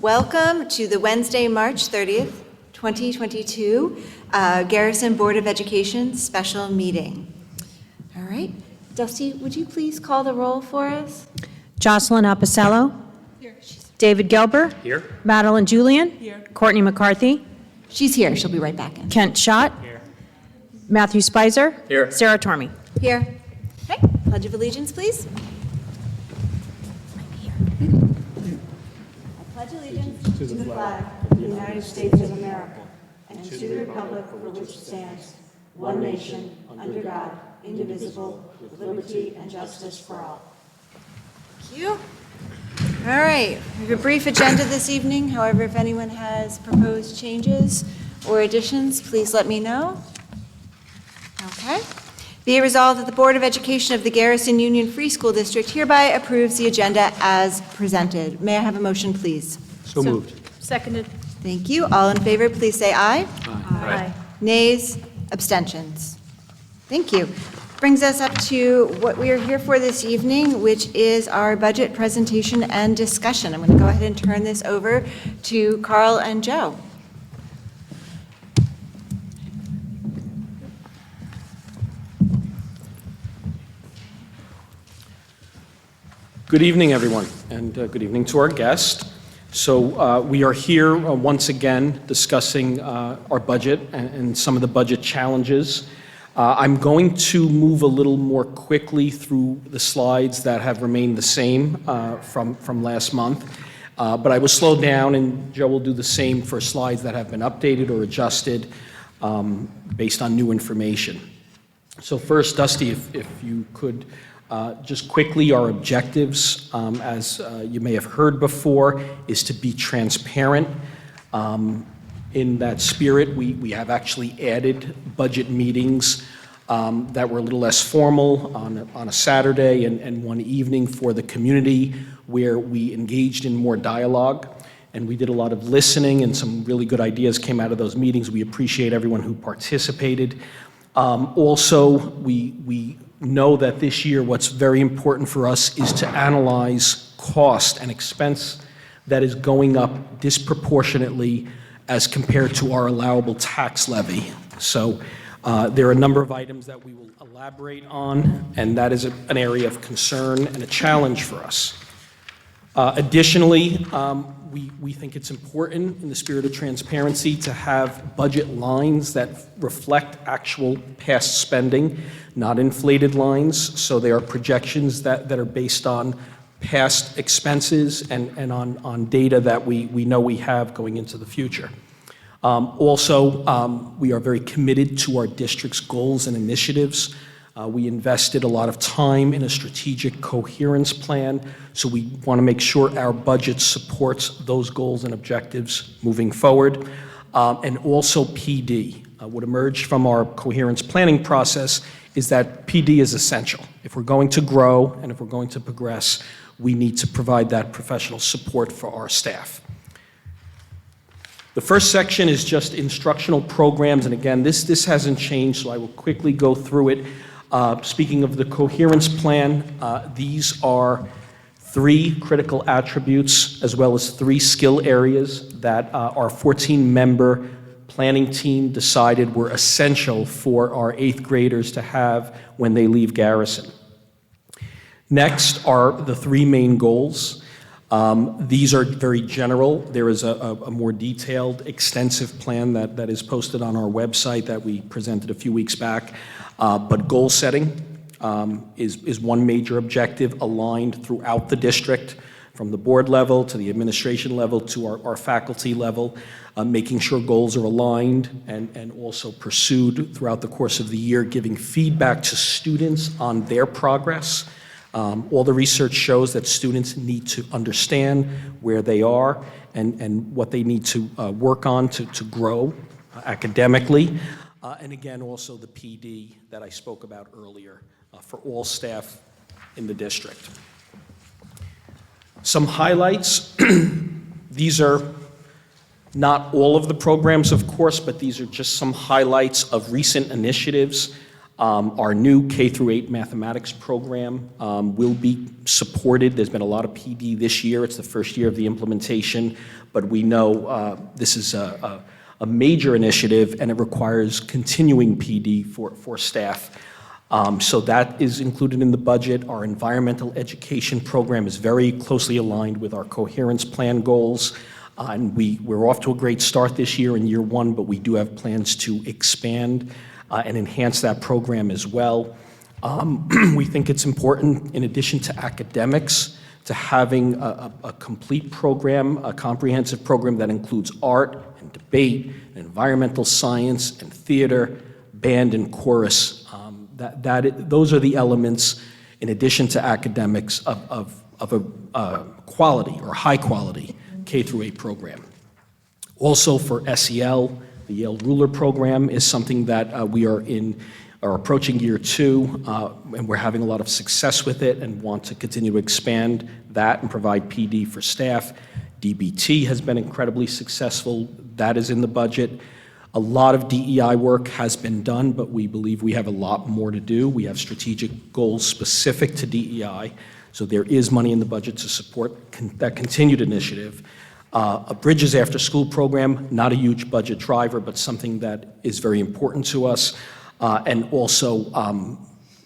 Welcome to the Wednesday, March 30th, 2022 Garrison Board of Education special meeting. All right, Dusty, would you please call the roll for us? Jocelyn Apicello. Here. David Gelber. Here. Madeline Julian. Here. Courtney McCarthy. She's here. She'll be right back in. Kent Schott. Here. Matthew Spicer. Here. Sarah Tormey. Here. Okay, Pledge of Allegiance, please. I pledge allegiance to the flag of the United States of America and to the republic for which it stands, one nation, under God, indivisible, with liberty and justice for all. Thank you. All right, we have a brief agenda this evening. However, if anyone has proposed changes or additions, please let me know. Okay. Be it resolved that the Board of Education of the Garrison Union Free School District hereby approves the agenda as presented. May I have a motion, please? So moved. Seconded. Thank you. All in favor, please say aye. Aye. Nays, abstentions. Thank you. Brings us up to what we are here for this evening, which is our budget presentation and discussion. I'm going to go ahead and turn this over to Carl and Joe. Good evening, everyone, and good evening to our guest. So we are here once again discussing our budget and some of the budget challenges. I'm going to move a little more quickly through the slides that have remained the same from last month, but I will slow down, and Joe will do the same for slides that have been updated or adjusted based on new information. So first, Dusty, if you could just quickly, our objectives, as you may have heard before, is to be transparent. In that spirit, we have actually added budget meetings that were a little less formal on a Saturday and one evening for the community, where we engaged in more dialogue. And we did a lot of listening, and some really good ideas came out of those meetings. We appreciate everyone who participated. Also, we know that this year what's very important for us is to analyze cost and expense that is going up disproportionately as compared to our allowable tax levy. So there are a number of items that we will elaborate on, and that is an area of concern and a challenge for us. Additionally, we think it's important, in the spirit of transparency, to have budget lines that reflect actual past spending, not inflated lines. So they are projections that are based on past expenses and on data that we know we have going into the future. Also, we are very committed to our district's goals and initiatives. We invested a lot of time in a strategic coherence plan, so we want to make sure our budget supports those goals and objectives moving forward. And also PD. What emerged from our coherence planning process is that PD is essential. If we're going to grow and if we're going to progress, we need to provide that professional support for our staff. The first section is just instructional programs, and again, this hasn't changed, so I will quickly go through it. Speaking of the coherence plan, these are 3 critical attributes as well as 3 skill areas that our 14-member planning team decided were essential for our 8th graders to have when they leave Garrison. Next are the 3 main goals. These are very general. There is a more detailed, extensive plan that is posted on our website that we presented a few weeks back. But goal setting is one major objective aligned throughout the district, from the board level to the administration level to our faculty level, making sure goals are aligned and also pursued throughout the course of the year, giving feedback to students on their progress. All the research shows that students need to understand where they are and what they need to work on to grow academically. And again, also the PD that I spoke about earlier for all staff in the district. Some highlights. These are not all of the programs, of course, but these are just some highlights of recent initiatives. Our new K through 8 mathematics program will be supported. There's been a lot of PD this year. It's the first year of the implementation, but we know this is a major initiative, and it requires continuing PD for staff. So that is included in the budget. Our environmental education program is very closely aligned with our coherence plan goals. And we're off to a great start this year in year one, but we do have plans to expand and enhance that program as well. We think it's important, in addition to academics, to having a complete program, a comprehensive program that includes art and debate, and environmental science and theater, band and chorus. Those are the elements, in addition to academics, of a quality or high quality K through 8 program. Also for SEL, the Yale Ruler program is something that we are approaching year 2, and we're having a lot of success with it and want to continue to expand that and provide PD for staff. DBT has been incredibly successful. That is in the budget. A lot of DEI work has been done, but we believe we have a lot more to do. We have strategic goals specific to DEI, so there is money in the budget to support that continued initiative. A Bridges After School program, not a huge budget driver, but something that is very important to us, and also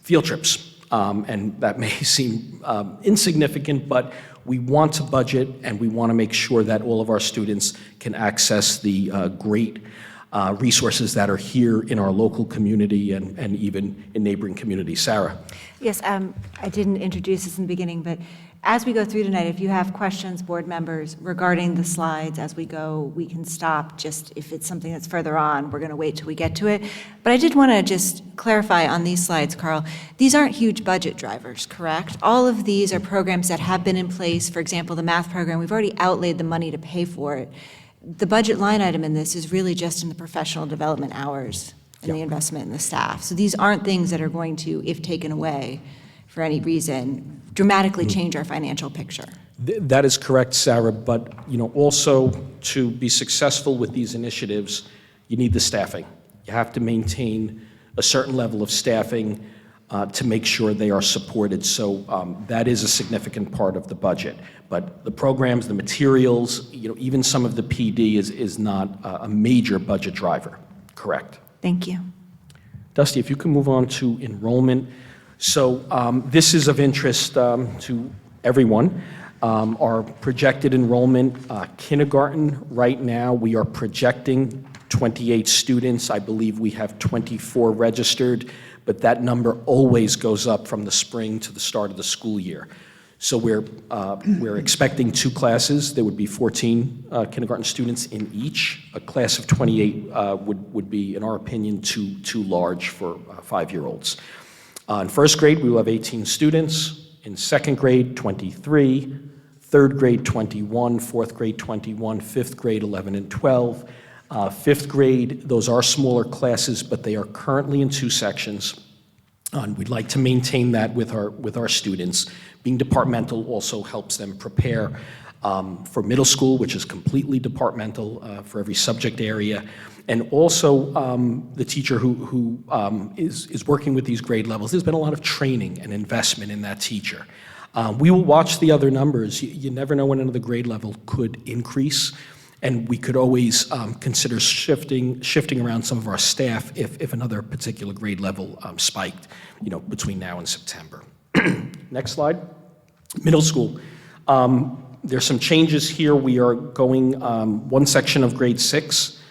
field trips. And that may seem insignificant, but we want to budget, and we want to make sure that all of our students can access the great resources that are here in our local community and even in neighboring communities. Sarah? Yes, I didn't introduce this in the beginning, but as we go through tonight, if you have questions, board members, regarding the slides as we go, we can stop. Just if it's something that's further on, we're going to wait till we get to it. But I did want to just clarify on these slides, Carl, these aren't huge budget drivers, correct? All of these are programs that have been in place. For example, the math program, we've already outlaid the money to pay for it. The budget line item in this is really just in the professional development hours and the investment in the staff. So these aren't things that are going to, if taken away for any reason, dramatically change our financial picture. That is correct, Sarah, but also to be successful with these initiatives, you need the staffing. You have to maintain a certain level of staffing to make sure they are supported. So that is a significant part of the budget. But the programs, the materials, even some of the PD is not a major budget driver. Correct. Thank you. Dusty, if you can move on to enrollment. So this is of interest to everyone. Our projected enrollment, kindergarten, right now we are projecting 28 students. I believe we have 24 registered, but that number always goes up from the spring to the start of the school year. So we're expecting 2 classes. There would be 14 kindergarten students in each. A class of 28 would be, in our opinion, too large for 5-year-olds. In first grade, we will have 18 students. In second grade, 23. Third grade, 21. Fourth grade, 21. Fifth grade, 11 and 12. Fifth grade, those are smaller classes, but they are currently in 2 sections. And we'd like to maintain that with our students. Being departmental also helps them prepare for middle school, which is completely departmental for every subject area. And also the teacher who is working with these grade levels, there's been a lot of training and investment in that teacher. We will watch the other numbers. You never know when another grade level could increase. And we could always consider shifting around some of our staff if another particular grade level spiked, between now and September. Next slide. Middle school. There's some changes here. We are going 1 section of grade 6,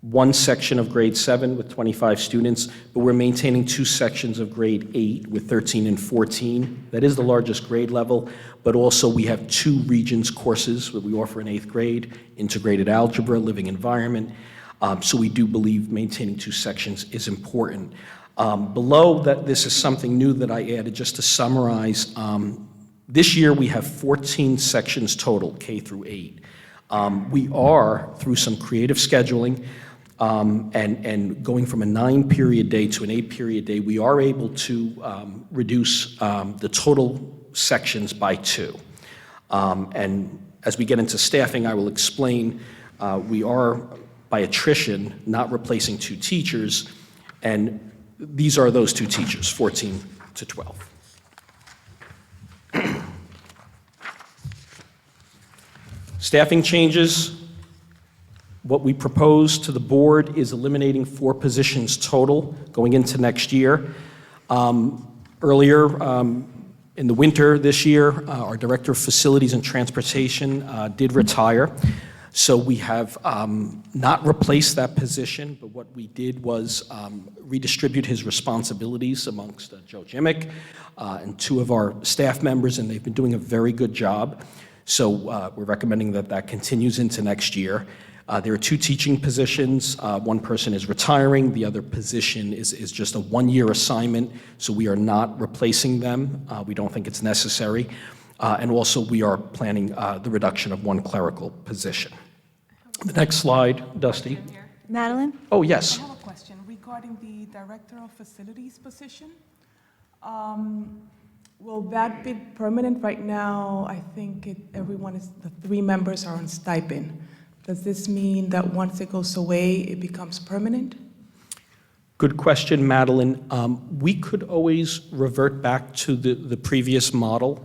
1 section of grade 7 with 25 students, but we're maintaining 2 sections of grade 8 with 13 and 14. That is the largest grade level, but also we have 2 Regents courses that we offer in 8th grade, integrated algebra, living environment. So we do believe maintaining 2 sections is important. Below that, this is something new that I added just to summarize. This year we have 14 sections total, K through 8. We are, through some creative scheduling, and going from a 9-period day to an 8-period day, we are able to reduce the total sections by 2. And as we get into staffing, I will explain, we are, by attrition, not replacing 2 teachers, and these are those two teachers, 14 to 12. Staffing changes. What we propose to the board is eliminating 4 positions total going into next year. Earlier in the winter this year, our Director of Facilities and Transportation did retire. So we have not replaced that position, but what we did was redistribute his responsibilities amongst Joe Jimick and 2 of our staff members, and they've been doing a very good job. So we're recommending that that continues into next year. There are 2 teaching positions. One person is retiring. The other position is just a 1-year assignment, so we are not replacing them. We don't think it's necessary. And also, we are planning the reduction of 1 clerical position. The next slide, Dusty. Madeline? Oh, yes. I have a question regarding the Director of Facilities position. Will that be permanent? Right now, I think the 3 members are on stipend. Does this mean that once it goes away, it becomes permanent? Good question, Madeline. We could always revert back to the previous model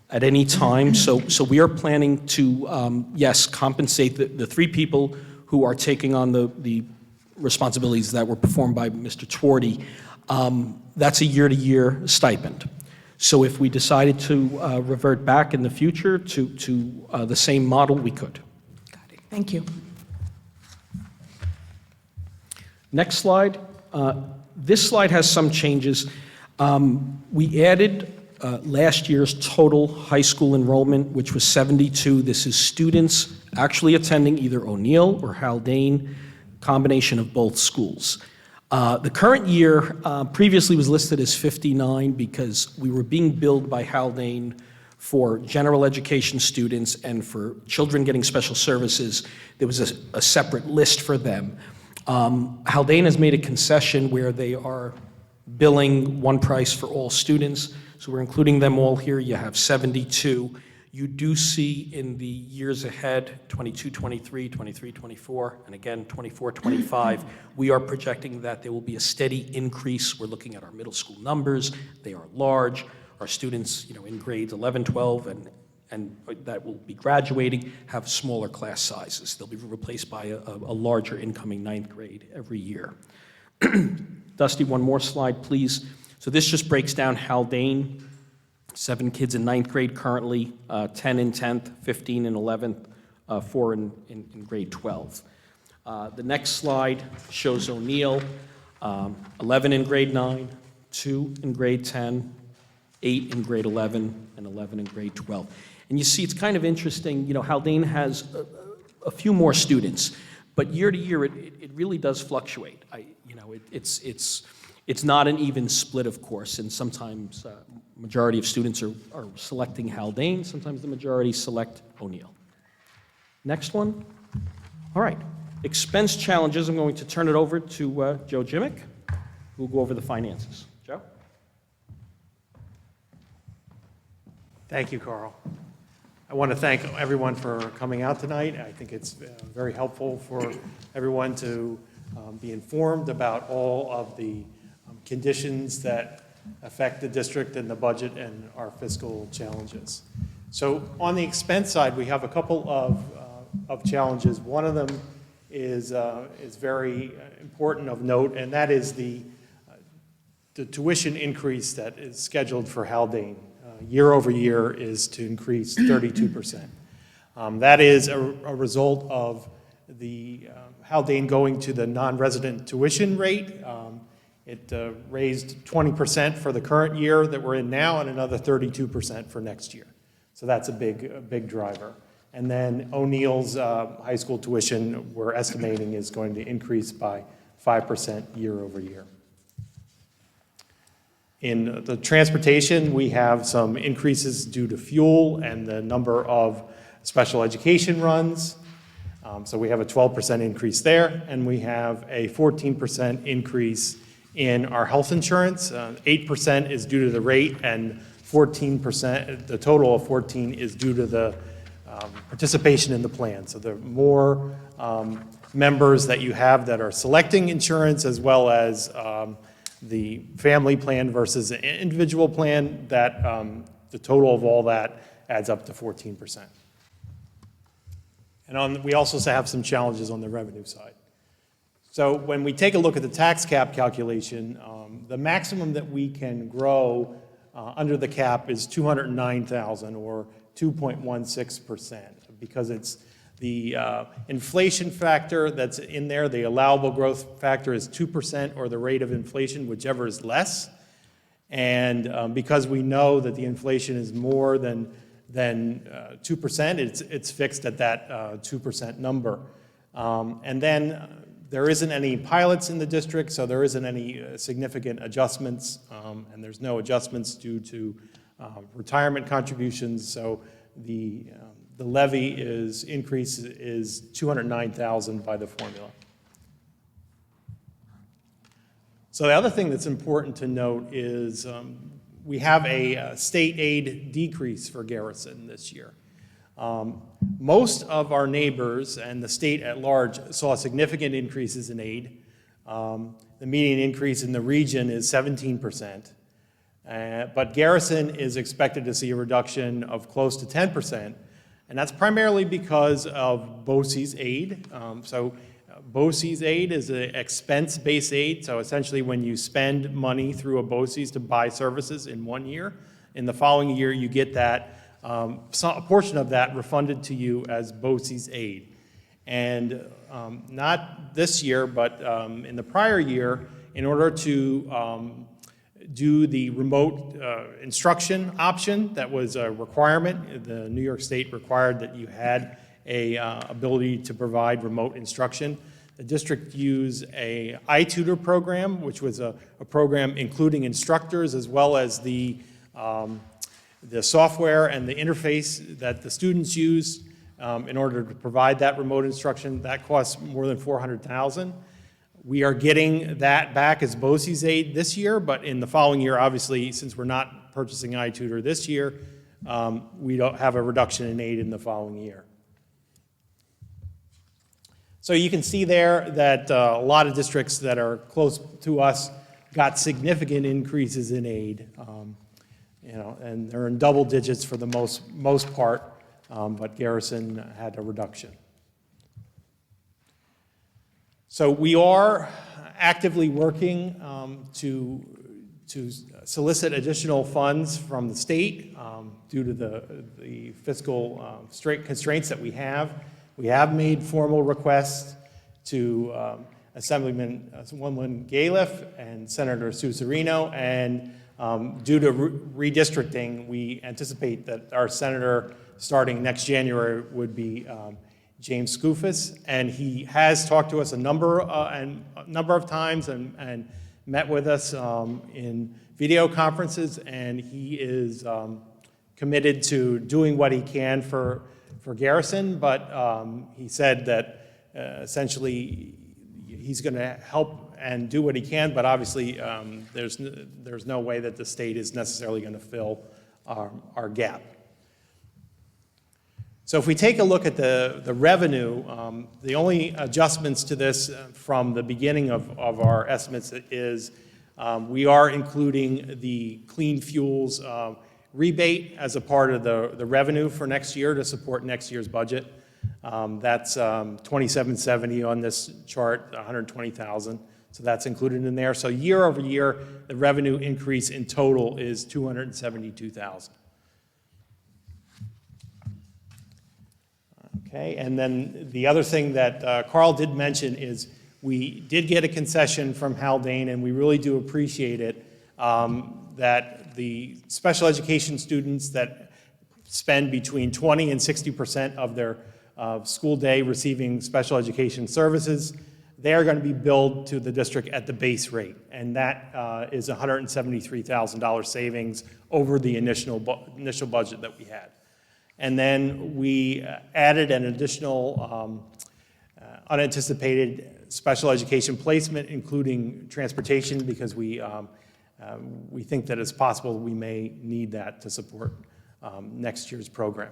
at any time. So we are planning to, yes, compensate the 3 people who are taking on the responsibilities that were performed by Mr. Twardy. That's a year-to-year stipend. So if we decided to revert back in the future to the same model, we could. Got it. Thank you. Next slide. This slide has some changes. We added last year's total high school enrollment, which was 72. This is students actually attending either O'Neill or Haldane, combination of both schools. The current year previously was listed as 59 because we were being billed by Haldane for general education students, and for children getting special services, there was a separate list for them. Haldane has made a concession where they are billing one price for all students, so we're including them all here. You have 72. You do see in the years ahead, 22, 23, 23, 24, and again, 24, 25, we are projecting that there will be a steady increase. We're looking at our middle school numbers. They are large. Our students, in grades 11, 12, and that will be graduating, have smaller class sizes. They'll be replaced by a larger incoming 9th grade every year. Dusty, one more slide, please. So this just breaks down Haldane. 7 kids in 9th grade currently, 10 in 10th, 15 in 11th, 4 in grade 12. The next slide shows O'Neill, 11 in grade 9, 2 in grade 10, 8 in grade 11, and 11 in grade 12. And you see, it's kind of interesting, Haldane has a few more students, but year to year, it really does fluctuate. It's not an even split, of course, and sometimes majority of students are selecting Haldane, sometimes the majority select O'Neill. Next one. All right, expense challenges. I'm going to turn it over to Joe Jimick, who will go over the finances. Joe? Thank you, Carl. I want to thank everyone for coming out tonight. I think it's very helpful for everyone to be informed about all of the conditions that affect the district and the budget and our fiscal challenges. So on the expense side, we have a couple of challenges. One of them is very important of note, and that is the tuition increase that is scheduled for Haldane. Year over year is to increase 32%. That is a result of the Haldane going to the non-resident tuition rate. It raised 20% for the current year that we're in now, and another 32% for next year. So that's a big driver. And then O'Neill's high school tuition, we're estimating, is going to increase by 5% year over year. In the transportation, we have some increases due to fuel and the number of special education runs. So we have a 12% increase there, and we have a 14% increase in our health insurance. 8% is due to the rate, and 14%, the total of 14 is due to the participation in the plan. So the more members that you have that are selecting insurance, as well as the family plan versus an individual plan, that the total of all that adds up to 14%. And we also have some challenges on the revenue side. So when we take a look at the tax cap calculation, the maximum that we can grow under the cap is $209,000 or 2.16%, because it's the inflation factor that's in there. The allowable growth factor is 2%, or the rate of inflation, whichever is less. And because we know that the inflation is more than 2%, it's fixed at that 2% number. And then there isn't any pilots in the district, so there isn't any significant adjustments, and there's no adjustments due to retirement contributions. So the levy increase is $209,000 by the formula. So the other thing that's important to note is we have a state aid decrease for Garrison this year. Most of our neighbors and the state at large saw significant increases in aid. The median increase in the region is 17%, but Garrison is expected to see a reduction of close to 10%, and that's primarily because of BOCE's aid. BOCE's aid is an expense-based aid, so essentially when you spend money through a BOCE's to buy services in one year, in the following year you get that, a portion of that refunded to you as BOCE's aid. And not this year, but in the prior year, in order to do the remote instruction option, that was a requirement. The New York State required that you had a ability to provide remote instruction. The district used a iTutor program, which was a program including instructors as well as the software and the interface that the students use in order to provide that remote instruction. That costs more than $400,000. We are getting that back as BOCE's aid this year, but in the following year, obviously, since we're not purchasing iTutor this year, we don't have a reduction in aid in the following year. So you can see there that a lot of districts that are close to us got significant increases in aid, and they're in double digits for the most part, but Garrison had a reduction. So we are actively working to solicit additional funds from the state due to the fiscal constraints that we have. We have made formal requests to Assemblyman Galef and Senator Susurino, and due to redistricting, we anticipate that our senator starting next January would be James Skoufis, and he has talked to us a number of times and met with us in video conferences, and he is committed to doing what he can for Garrison, but he said that essentially he's going to help and do what he can, but obviously there's no way that the state is necessarily going to fill our gap. So if we take a look at the revenue, the only adjustments to this from the beginning of our estimates is we are including the clean fuels rebate as a part of the revenue for next year to support next year's budget. That's 2770 on this chart, 120,000. So that's included in there. So year over year, the revenue increase in total is 272,000. Okay, and then the other thing that Carl did mention is we did get a concession from Haldane, and we really do appreciate it, that the special education students that spend between 20 and 60% of their school day receiving special education services, they are going to be billed to the district at the base rate, and that is $173,000 savings over the initial budget that we had. And then we added an additional unanticipated special education placement, including transportation, because we think that it's possible we may need that to support next year's program.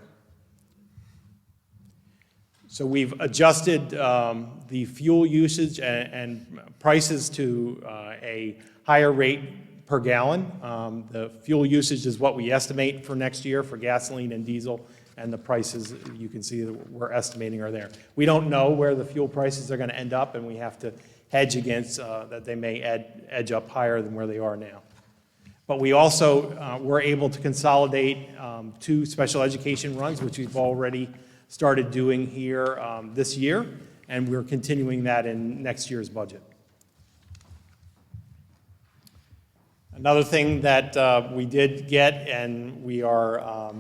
So we've adjusted the fuel usage and prices to a higher rate per gallon. The fuel usage is what we estimate for next year for gasoline and diesel, and the prices you can see that we're estimating are there. We don't know where the fuel prices are going to end up, and we have to hedge against that they may edge up higher than where they are now. But we also were able to consolidate 2 special education runs, which we've already started doing here this year, and we're continuing that in next year's budget. Another thing that we did get, and we are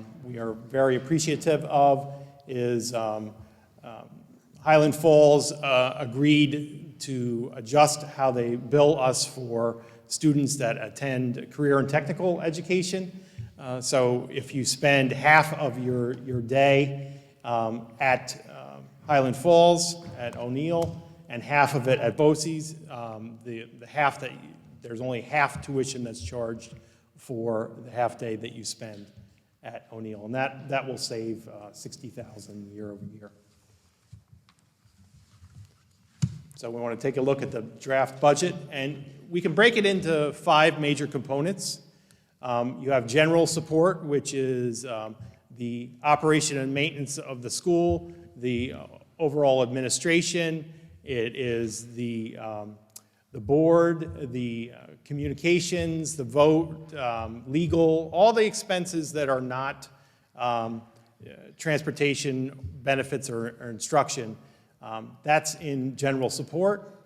very appreciative of, is Highland Falls agreed to adjust how they bill us for students that attend career and technical education. So if you spend half of your day at Highland Falls, at O'Neill, and half of it at BOCES, the half that there's only half tuition that's charged for the half day that you spend at O'Neill, and that will save $60,000 year over year. So we want to take a look at the draft budget, and we can break it into 5 major components. You have general support, which is the operation and maintenance of the school, the overall administration. It is the board, the communications, the vote, legal, all the expenses that are not transportation, benefits, or instruction. That's in general support.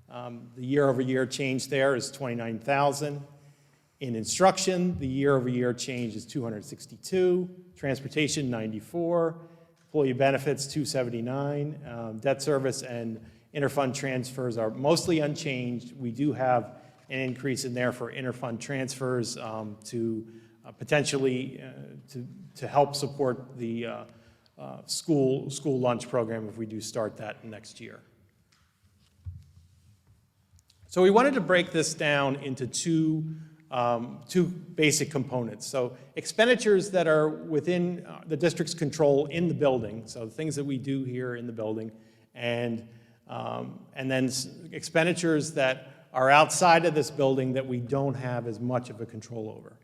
The year-over-year change there is $29,000. In instruction, the year-over-year change is $262. Transportation, $94. Employee benefits, $279. Debt service and interfund transfers are mostly unchanged. We do have an increase in there for interfund transfers to potentially to help support the school lunch program if we do start that next year. So we wanted to break this down into two basic components. So expenditures that are within the district's control in the building, so things that we do here in the building, and then expenditures that are outside of this building that we don't have as much of a control over.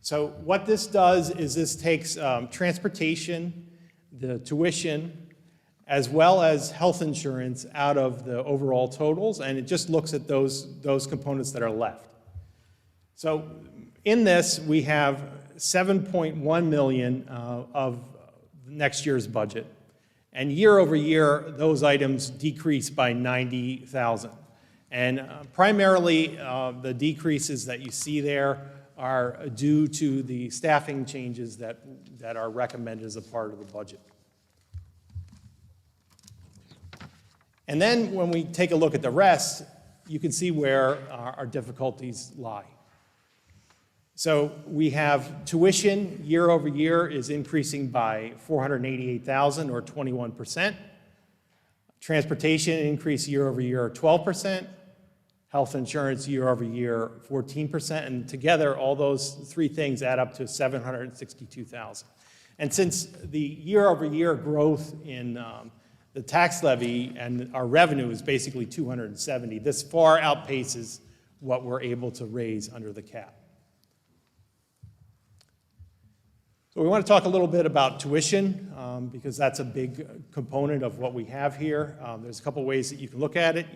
So what this does is this takes transportation, the tuition, as well as health insurance out of the overall totals, and it just looks at those components that are left. So in this, we have $7.1 million of next year's budget, and year over year, those items decrease by $90,000. And primarily, the decreases that you see there are due to the staffing changes that are recommended as a part of the budget. And then when we take a look at the rest, you can see where our difficulties lie. So we have tuition year over year is increasing by $488,000 or 21%. Transportation increase year over year 12%. Health insurance year over year 14%. And together, all those 3 things add up to $762,000. And since the year over year growth in the tax levy and our revenue is basically $270, this far outpaces what we're able to raise under the cap. So we want to talk a little bit about tuition because that's a big component of what we have here. There's a couple ways that you can look at it.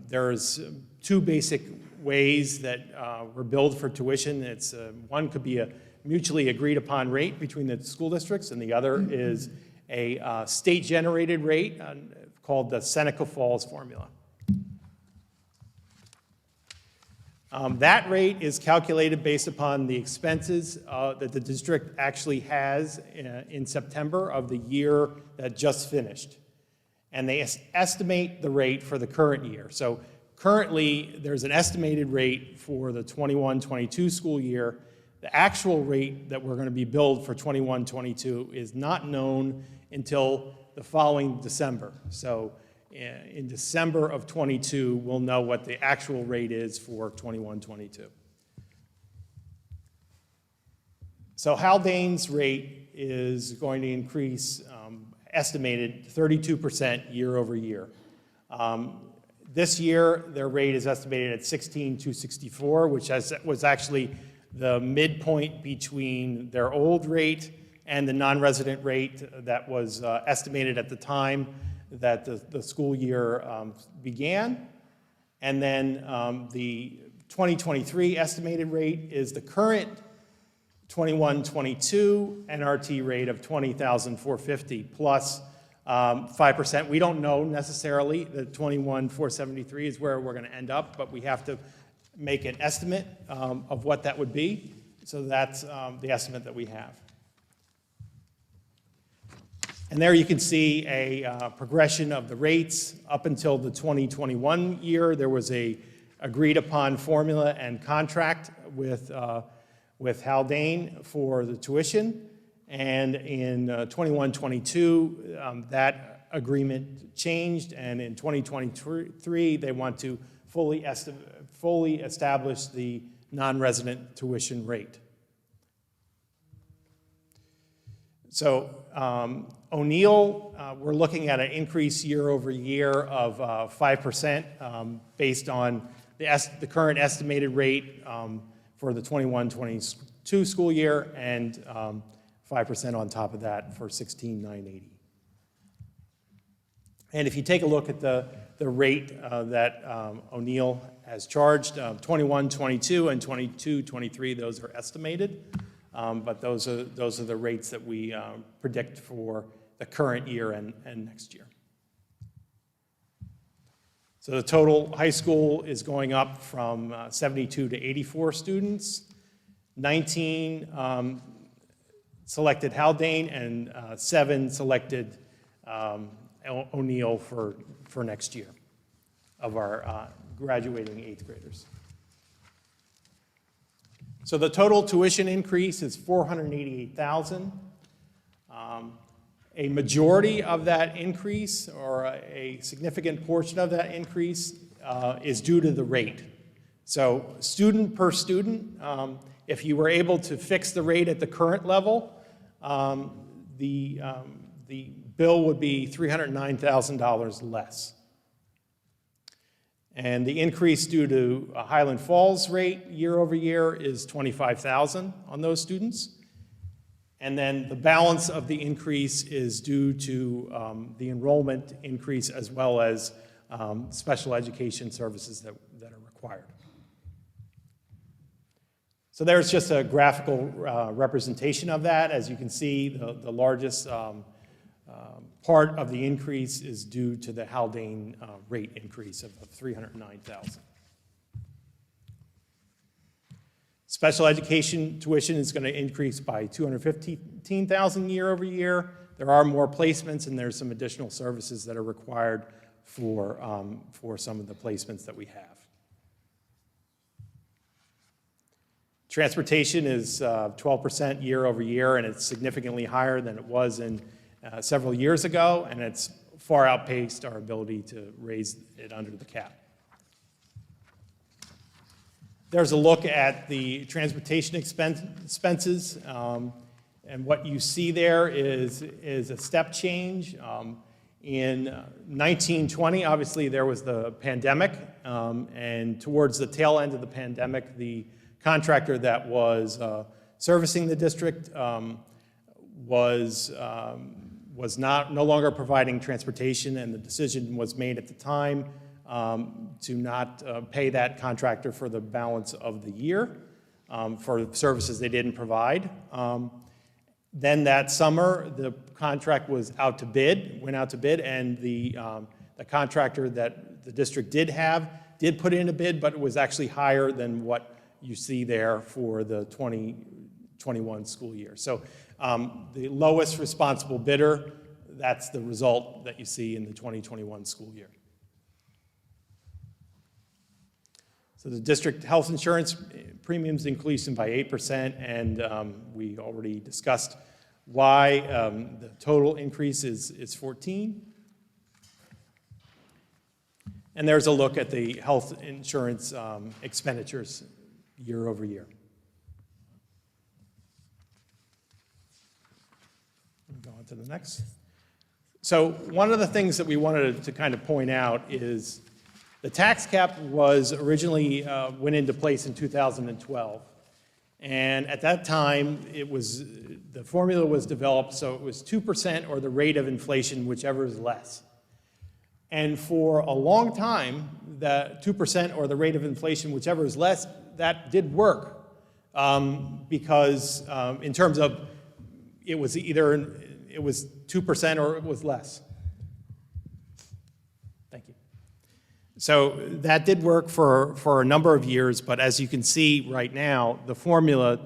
There's 2 basic ways that we're billed for tuition. It's one could be a mutually agreed upon rate between the school districts, and the other is a state-generated rate called the Seneca Falls formula. That rate is calculated based upon the expenses that the district actually has in September of the year that just finished. And they estimate the rate for the current year. So currently, there's an estimated rate for the 21-22 school year. The actual rate that we're going to be billed for 21-22 is not known until the following December. So in December of 22, we'll know what the actual rate is for 21-22. So Haldane's rate is going to increase estimated 32% year over year. This year, their rate is estimated at 16,264, which was actually the midpoint between their old rate and the non-resident rate that was estimated at the time that the school year began. And then the 2023 estimated rate is the current 21-22 NRT rate of $20,450 plus 5%. We don't know necessarily. The 21,473 is where we're going to end up, but we have to make an estimate of what that would be. So that's the estimate that we have. And there you can see a progression of the rates up until the 2021 year. There was a agreed upon formula and contract with Haldane for the tuition. And in 21-22, that agreement changed, and in 2023, they want to fully establish the non-resident tuition rate. So O'Neill, we're looking at an increase year over year of 5% based on the current estimated rate for the 21-22 school year, and 5% on top of that for 16,980. And if you take a look at the rate that O'Neill has charged, 21-22 and 22-23, those are estimated, but those are the rates that we predict for the current year and next year. So the total high school is going up from 72 to 84 students, 19 selected Haldane, and 7 selected O'Neill for next year of our graduating 8th graders. So the total tuition increase is $488,000. A majority of that increase, or a significant portion of that increase, is due to the rate. So student per student, if you were able to fix the rate at the current level, the bill would be $309,000 less. And the increase due to a Highland Falls rate year over year is $25,000 on those students. And then the balance of the increase is due to the enrollment increase, as well as special education services that are required. So there's just a graphical representation of that. As you can see, the largest part of the increase is due to the Haldane rate increase of $309,000. Special education tuition is going to increase by $215,000 year over year. There are more placements, and there's some additional services that are required for some of the placements that we have. Transportation is 12% year over year, and it's significantly higher than it was in several years ago, and it's far outpaced our ability to raise it under the cap. There's a look at the transportation expenses, and what you see there is a step change. In 1920, obviously, there was the pandemic, and towards the tail end of the pandemic, the contractor that was servicing the district was no longer providing transportation, and the decision was made at the time to not pay that contractor for the balance of the year for services they didn't provide. Then that summer, the contract went out to bid, and the contractor that the district did put in a bid, but it was actually higher than what you see there for the 2021 school year. So the lowest responsible bidder, that's the result that you see in the 2021 school year. So the district health insurance premiums increasing by 8%, and we already discussed why the total increase is 14. And there's a look at the health insurance expenditures year over year. Go on to the next. So one of the things that we wanted to kind of point out is the tax cap was originally went into place in 2012. And at that time, the formula was developed, so it was 2% or the rate of inflation, whichever is less. And for a long time, that 2% or the rate of inflation, whichever is less, that did work. Because in terms of it was 2% or it was less. Thank you. So that did work for a number of years, but as you can see right now, the formula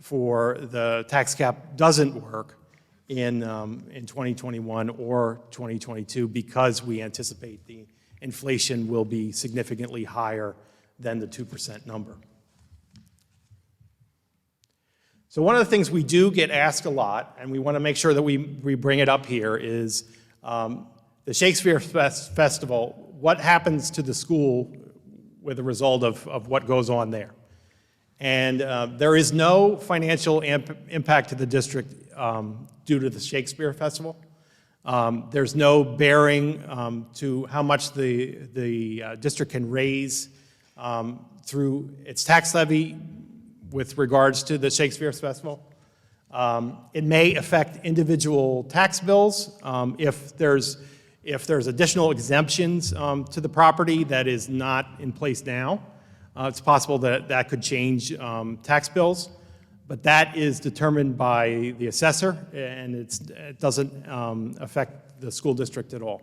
for the tax cap doesn't work in 2021 or 2022 because we anticipate the inflation will be significantly higher than the 2% number. So one of the things we do get asked a lot, and we want to make sure that we bring it up here, is the Shakespeare Festival. What happens to the school with the result of what goes on there? And there is no financial impact to the district due to the Shakespeare Festival. There's no bearing to how much the district can raise through its tax levy with regards to the Shakespeare Festival. It may affect individual tax bills if there's additional exemptions to the property that is not in place now. It's possible that that could change tax bills, but that is determined by the assessor, and it doesn't affect the school district at all.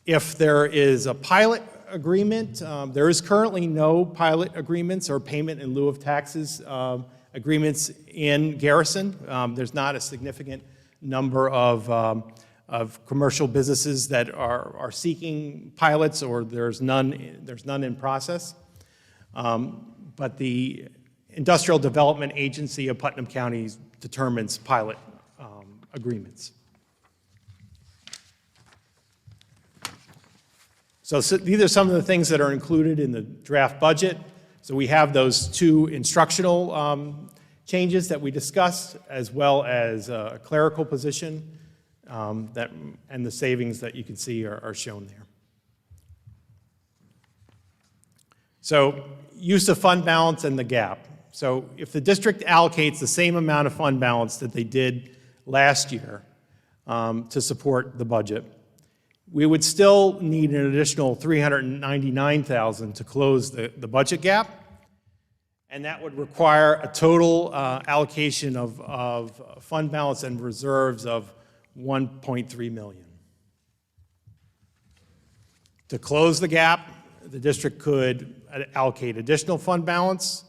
If there is a pilot agreement, there is currently no pilot agreements or payment in lieu of taxes agreements in Garrison. There's not a significant number of commercial businesses that are seeking pilots, or there's none in process. But the Industrial Development Agency of Putnam County determines pilot agreements. So these are some of the things that are included in the draft budget. So we have those two instructional changes that we discussed, as well as a clerical position, and the savings that you can see are shown there. So use of fund balance and the gap. So if the district allocates the same amount of fund balance that they did last year to support the budget, we would still need an additional $399,000 to close the budget gap, and that would require a total allocation of fund balance and reserves of $1.3 million. To close the gap, the district could allocate additional fund balance,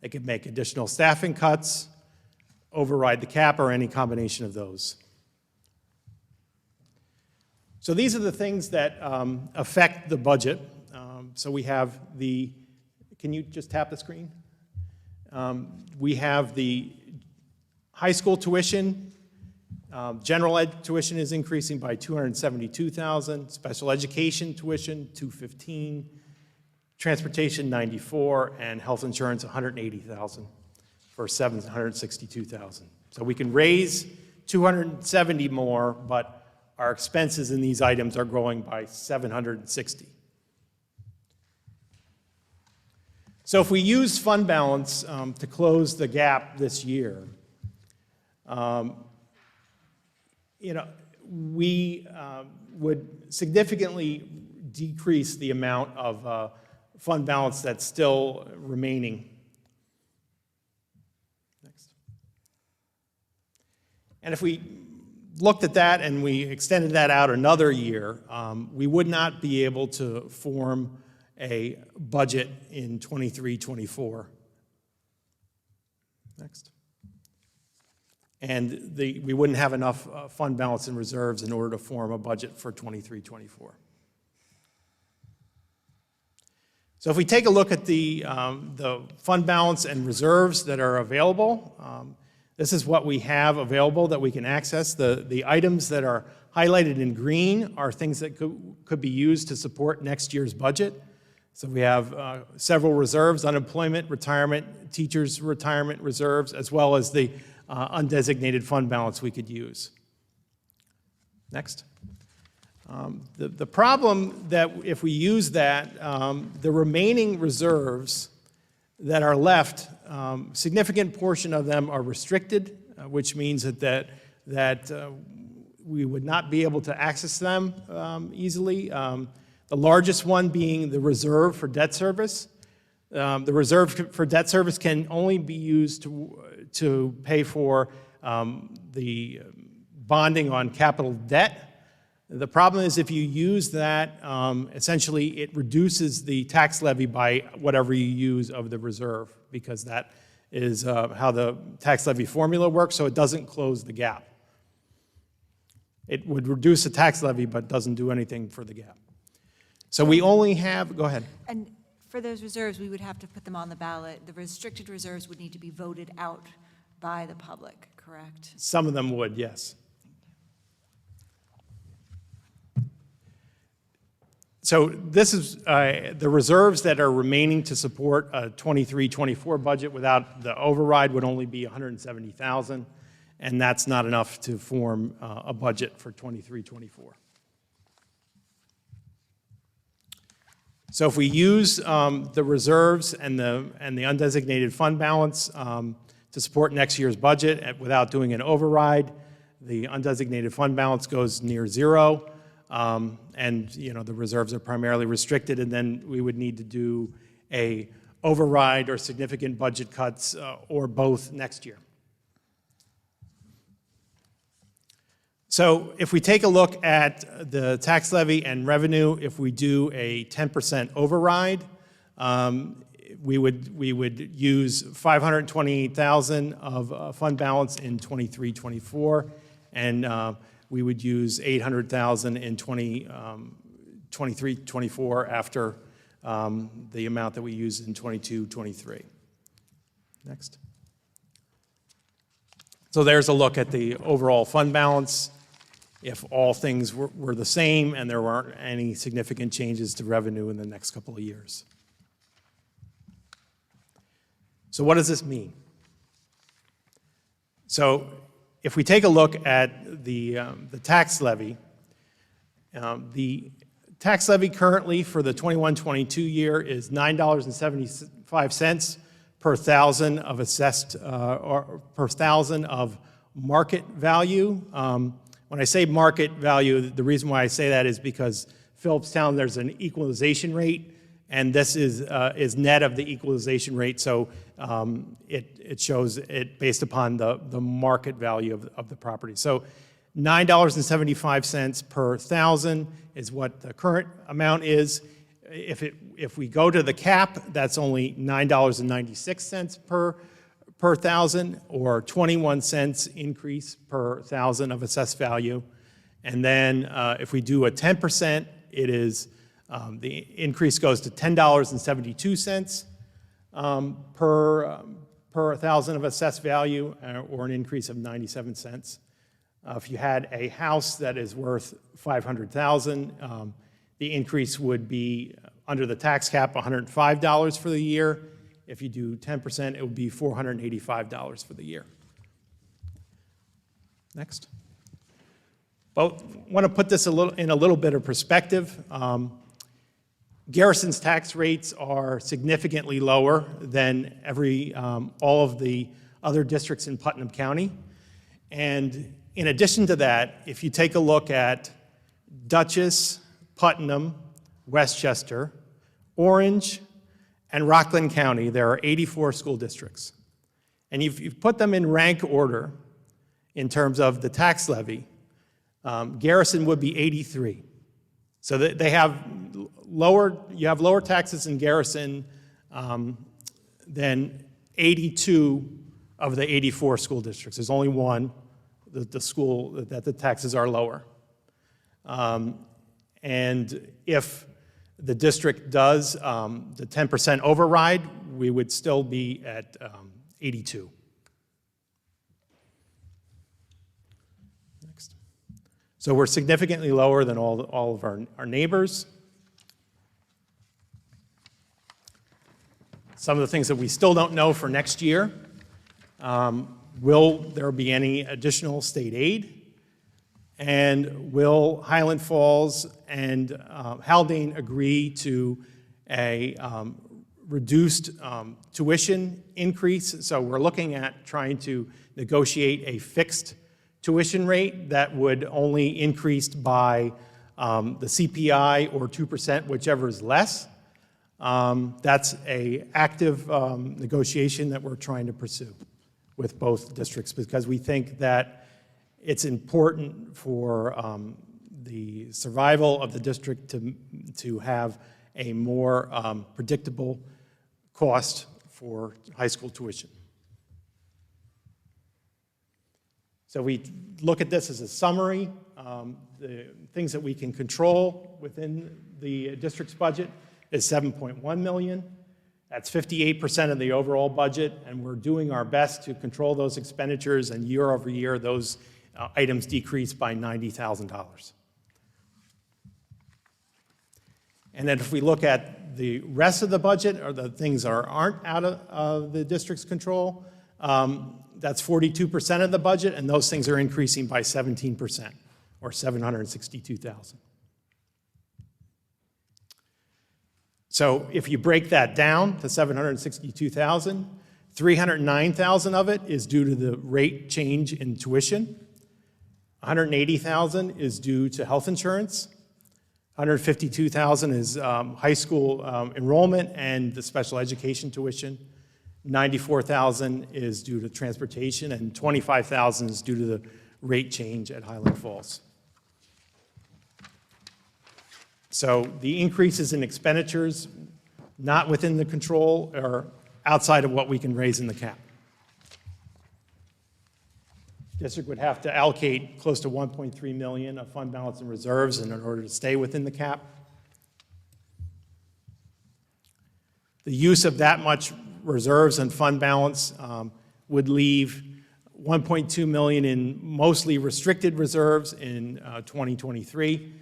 they could make additional staffing cuts, override the cap, or any combination of those. So these are the things that affect the budget. So we have can you just tap the screen? We have the high school tuition. General ed tuition is increasing by $272,000. Special education tuition, $215,000. Transportation, $94,000, and health insurance, $180,000 for $762,000. So we can raise $270,000 more, but our expenses in these items are growing by $760,000. So if we use fund balance to close the gap this year, we would significantly decrease the amount of fund balance that's still remaining. Next. And if we looked at that and we extended that out another year, we would not be able to form a budget in 23-24. Next. And we wouldn't have enough fund balance and reserves in order to form a budget for 23-24. So if we take a look at the fund balance and reserves that are available, this is what we have available that we can access. The items that are highlighted in green are things that could be used to support next year's budget. So we have several reserves: unemployment, retirement, teachers' retirement reserves, as well as the undesignated fund balance we could use. Next. The problem that if we use that, the remaining reserves that are left, significant portion of them are restricted, which means that we would not be able to access them easily. The largest one being the reserve for debt service. The reserve for debt service can only be used to pay for the bonding on capital debt. The problem is if you use that, essentially it reduces the tax levy by whatever you use of the reserve, because that is how the tax levy formula works, so it doesn't close the gap. It would reduce the tax levy but doesn't do anything for the gap. So we only have, go ahead. And for those reserves, we would have to put them on the ballot. The restricted reserves would need to be voted out by the public, correct? Some of them would, yes. So this is the reserves that are remaining to support a 23-24 budget without the override would only be $170,000, and that's not enough to form a budget for 23-24. So if we use the reserves and the undesignated fund balance to support next year's budget without doing an override, the undesignated fund balance goes near zero. And the reserves are primarily restricted, and then we would need to do a override or significant budget cuts or both next year. So if we take a look at the tax levy and revenue, if we do a 10% override, we would use $528,000 of fund balance in 23-24, and we would use $800,000 in 23-24 after the amount that we used in 22-23. Next. So there's a look at the overall fund balance. If all things were the same and there weren't any significant changes to revenue in the next couple of years. So what does this mean? So if we take a look at the tax levy currently for the 21-22 year is $9.75 per thousand of assessed, or per thousand of market value. When I say market value, the reason why I say that is because Phillipstown, there's an equalization rate, and this is net of the equalization rate, so it shows it based upon the market value of the property. So $9.75 per thousand is what the current amount is. If we go to the cap, that's only $9.96 per thousand, or 21 cents increase per thousand of assessed value. And then if we do a 10%, it is the increase goes to $10.72 per thousand of assessed value, or an increase of 97 cents. If you had a house that is worth $500,000, the increase would be under the tax cap $105 for the year. If you do 10%, it would be $485 for the year. Next. Well, I want to put this in a little bit of perspective. Garrison's tax rates are significantly lower than all of the other districts in Putnam County. And in addition to that, if you take a look at Dutchess, Putnam, Westchester, Orange, and Rockland County, there are 84 school districts. And if you put them in rank order in terms of the tax levy, Garrison would be 83. So they have you have lower taxes in Garrison than 82 of the 84 school districts. There's only one, the school, that the taxes are lower. And if the district does the 10% override, we would still be at 82. Next. So we're significantly lower than all of our neighbors. Some of the things that we still don't know for next year. Will there be any additional state aid? And will Highland Falls and Haldane agree to a reduced tuition increase? So we're looking at trying to negotiate a fixed tuition rate that would only increase by the CPI or 2%, whichever is less. That's an active negotiation that we're trying to pursue with both districts, because we think that it's important for the survival of the district to have a more predictable cost for high school tuition. So we look at this as a summary. The things that we can control within the district's budget is $7.1 million. That's 58% of the overall budget, and we're doing our best to control those expenditures, and year over year, those items decrease by $90,000. And then if we look at the rest of the budget, or the things that aren't out of the district's control, that's 42% of the budget, and those things are increasing by 17%, or $762,000. So if you break that down to $762,000, $309,000 of it is due to the rate change in tuition. $180,000 is due to health insurance. $152,000 is high school enrollment and the special education tuition. $94,000 is due to transportation, and $25,000 is due to the rate change at Highland Falls. So the increases in expenditures not within the control are outside of what we can raise in the cap. District would have to allocate close to $1.3 million of fund balance and reserves in order to stay within the cap. The use of that much reserves and fund balance would leave $1.2 million in mostly restricted reserves in 2023.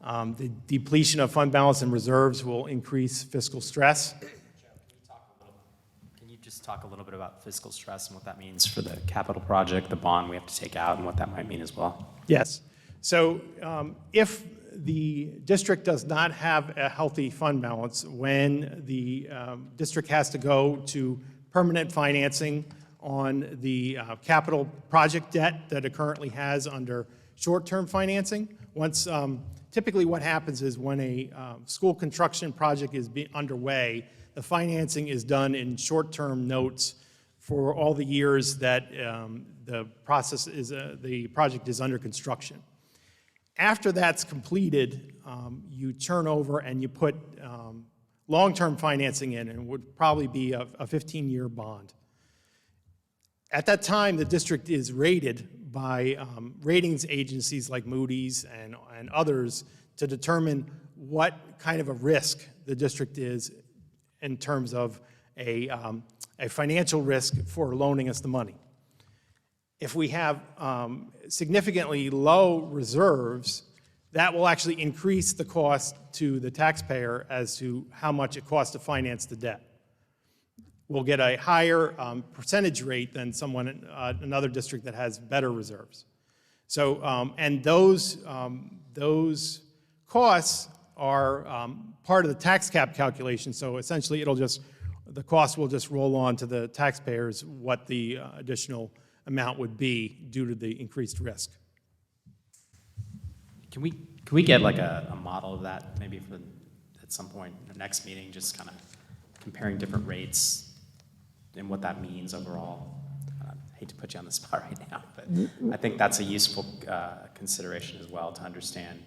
The depletion of fund balance and reserves will increase fiscal stress. Can you just talk a little bit about fiscal stress and what that means for the capital project, the bond we have to take out, and what that might mean as well? Yes. So if the district does not have a healthy fund balance, when the district has to go to permanent financing on the capital project debt that it currently has under short-term financing, once typically what happens is when a school construction project is underway, the financing is done in short-term notes for all the years that the project is under construction. After that's completed, you turn over and you put long-term financing in, and it would probably be a 15-year bond. At that time, the district is rated by ratings agencies like Moody's and others to determine what kind of a risk the district is in terms of a financial risk for loaning us the money. If we have significantly low reserves, that will actually increase the cost to the taxpayer as to how much it costs to finance the debt. We'll get a higher percentage rate than another district that has better reserves. So, and those costs are part of the tax cap calculation. So essentially, the cost will just roll on to the taxpayers what the additional amount would be due to the increased risk. Can we get like a model of that maybe at some point in the next meeting, just kind of comparing different rates and what that means overall? I hate to put you on the spot right now, but I think that's a useful consideration as well to understand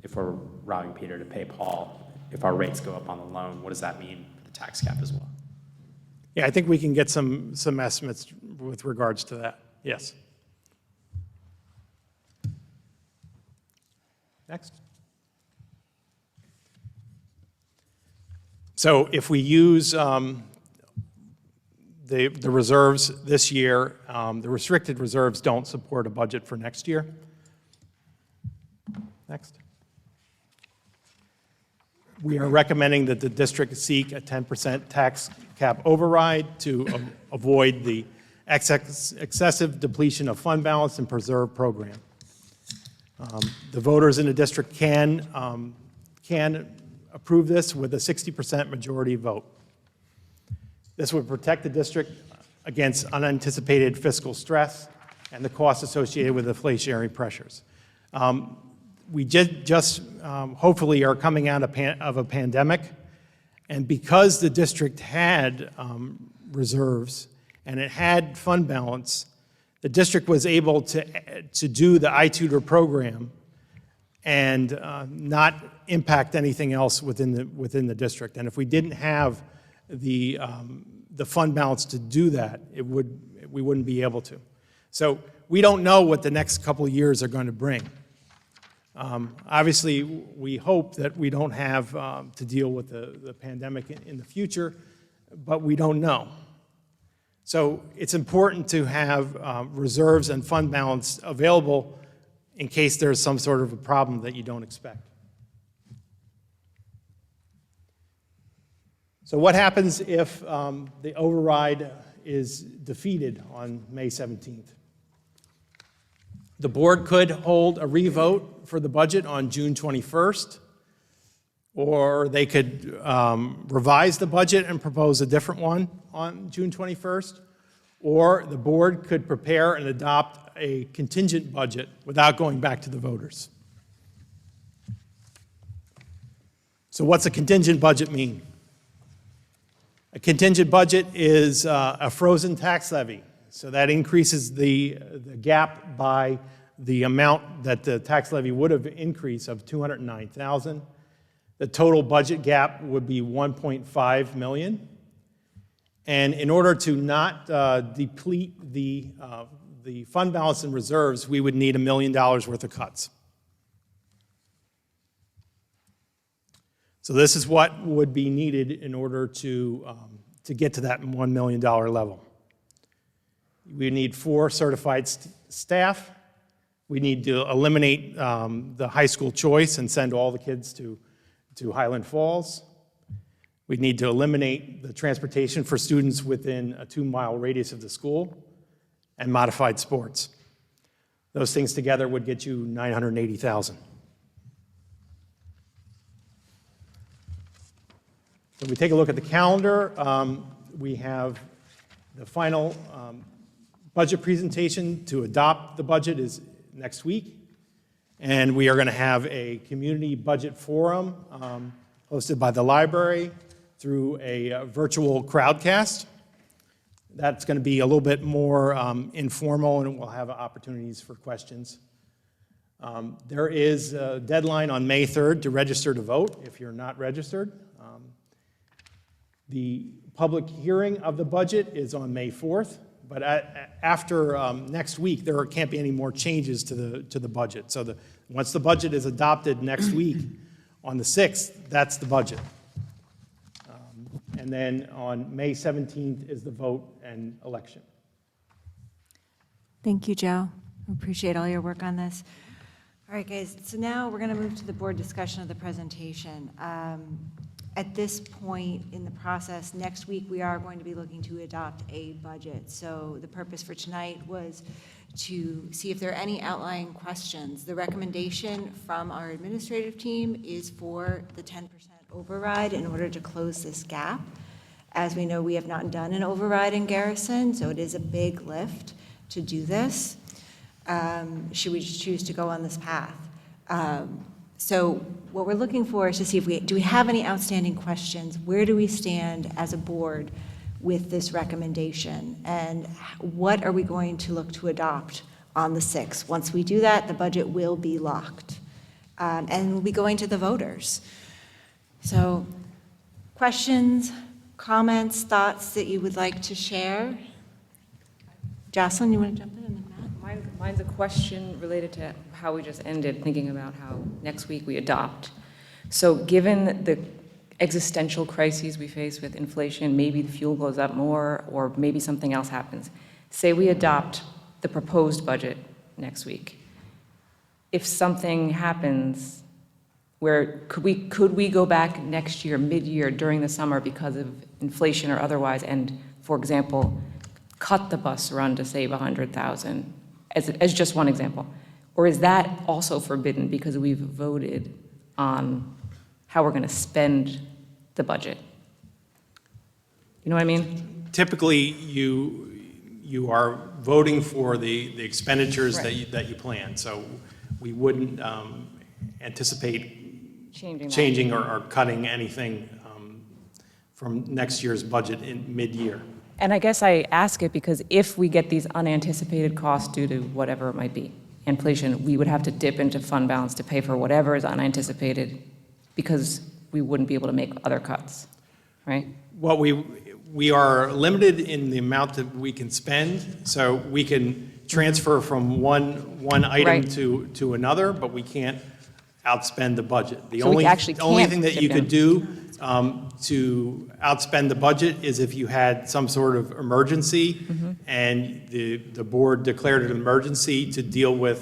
if we're robbing Peter to pay Paul, if our rates go up on the loan, what does that mean for the tax cap as well? Yeah, I think we can get some estimates with regards to that, yes. Next. So if we use the reserves this year, the restricted reserves don't support a budget for next year. Next. We are recommending that the district seek a 10% tax cap override to avoid the excessive depletion of fund balance and preserve program. The voters in the district can approve this with a 60% majority vote. This would protect the district against unanticipated fiscal stress and the costs associated with inflationary pressures. We just hopefully are coming out of a pandemic, and because the district had reserves and it had fund balance, the district was able to do the iTutor program and not impact anything else within the district. And if we didn't have the fund balance to do that, we wouldn't be able to. So we don't know what the next couple of years are going to bring. Obviously, we hope that we don't have to deal with the pandemic in the future, but we don't know. So it's important to have reserves and fund balance available in case there's some sort of a problem that you don't expect. So what happens if the override is defeated on May 17th? The board could hold a revote for the budget on June 21st, or they could revise the budget and propose a different one on June 21st, or the board could prepare and adopt a contingent budget without going back to the voters. So what's a contingent budget mean? A contingent budget is a frozen tax levy. So that increases the gap by the amount that the tax levy would have increased of $209,000. The total budget gap would be $1.5 million. And in order to not deplete the fund balance and reserves, we would need $1 million worth of cuts. So this is what would be needed in order to get to that $1 million level. We need 4 certified staff. We need to eliminate the high school choice and send all the kids to Highland Falls. We need to eliminate the transportation for students within a 2-mile radius of the school and modified sports. Those things together would get you $980,000. When we take a look at the calendar, we have the final budget presentation to adopt the budget is next week, and we are going to have a community budget forum hosted by the library through a virtual crowdcast. That's going to be a little bit more informal, and we'll have opportunities for questions. There is a deadline on May 3rd to register to vote if you're not registered. The public hearing of the budget is on May 4th, but after next week, there can't be any more changes to the budget. So once the budget is adopted next week, on the 6th, that's the budget. And then on May 17th is the vote and election. Thank you, Joe. I appreciate all your work on this. All right, guys, so now we're going to move to the board discussion of the presentation. At this point in the process, next week, we are going to be looking to adopt a budget. So the purpose for tonight was to see if there are any outlying questions. The recommendation from our administrative team is for the 10% override in order to close this gap. As we know, we have not done an override in Garrison, so it is a big lift to do this. Should we just choose to go on this path? So what we're looking for is to see if do we have any outstanding questions? Where do we stand as a board with this recommendation? And what are we going to look to adopt on the 6th? Once we do that, the budget will be locked. And we'll be going to the voters. So questions, comments, thoughts that you would like to share? Jocelyn, you want to jump in? And then Matt? Mine's a question related to how we just ended, thinking about how next week we adopt. So given the existential crises we face with inflation, maybe the fuel goes up more, or maybe something else happens. Say we adopt the proposed budget next week. If something happens, where could we go back next year, mid-year, during the summer because of inflation or otherwise, and, for example, cut the bus run to save $100,000, as just one example? Or is that also forbidden because we've voted on how we're going to spend the budget? You know what I mean? Typically, you are voting for the expenditures Right. that you plan. So we wouldn't anticipate Changing that. changing or cutting anything from next year's budget in mid-year. And I guess I ask it because if we get these unanticipated costs due to whatever it might be, inflation, we would have to dip into fund balance to pay for whatever is unanticipated because we wouldn't be able to make other cuts, right? Well, we are limited in the amount that we can spend, so we can transfer from one item Right. to another, but we can't outspend the budget. The So we only actually the only can't thing that dip you could in. do to outspend the budget is if you had some sort of emergency Mm-hmm. and the board declared an emergency to deal with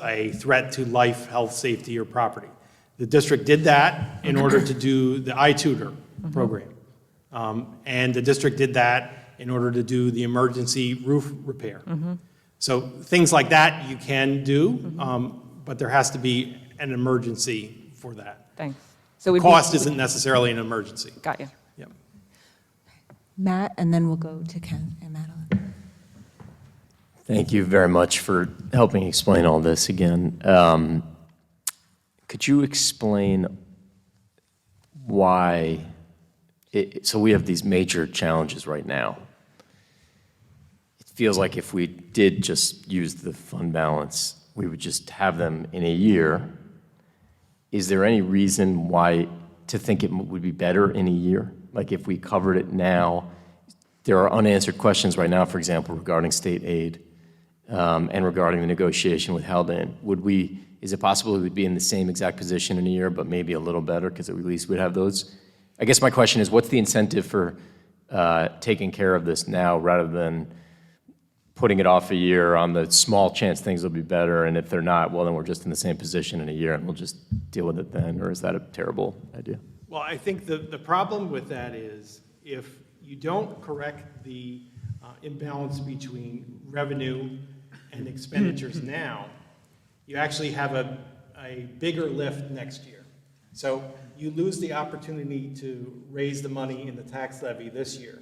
a threat to life, health, safety, or property. The district did that in order to do the iTutor Mm-hmm. program. And the district did that in order to do the emergency roof repair. Mm-hmm. So things like that you can do, but there has to be an emergency for that. Thanks. So we'd be- Cost isn't necessarily an emergency. Got you. Yep. Matt, and then we'll go to Ken and Madeline. Thank you very much for helping explain all this again. Could you explain why, so we have these major challenges right now. It feels like if we did just use the fund balance, we would just have them in a year. Is there any reason why to think it would be better in a year? Like if we covered it now, there are unanswered questions right now, for example, regarding state aid and regarding the negotiation with Haldane. Is it possible we would be in the same exact position in a year, but maybe a little better because at least we'd have those? I guess my question is, what's the incentive for taking care of this now rather than putting it off a year on the small chance things will be better, and if they're not, well, then we're just in the same position in a year and we'll just deal with it then, or is that a terrible idea? Well, I think the problem with that is if you don't correct the imbalance between revenue and expenditures now, you actually have a bigger lift next year. So you lose the opportunity to raise the money in the tax levy this year.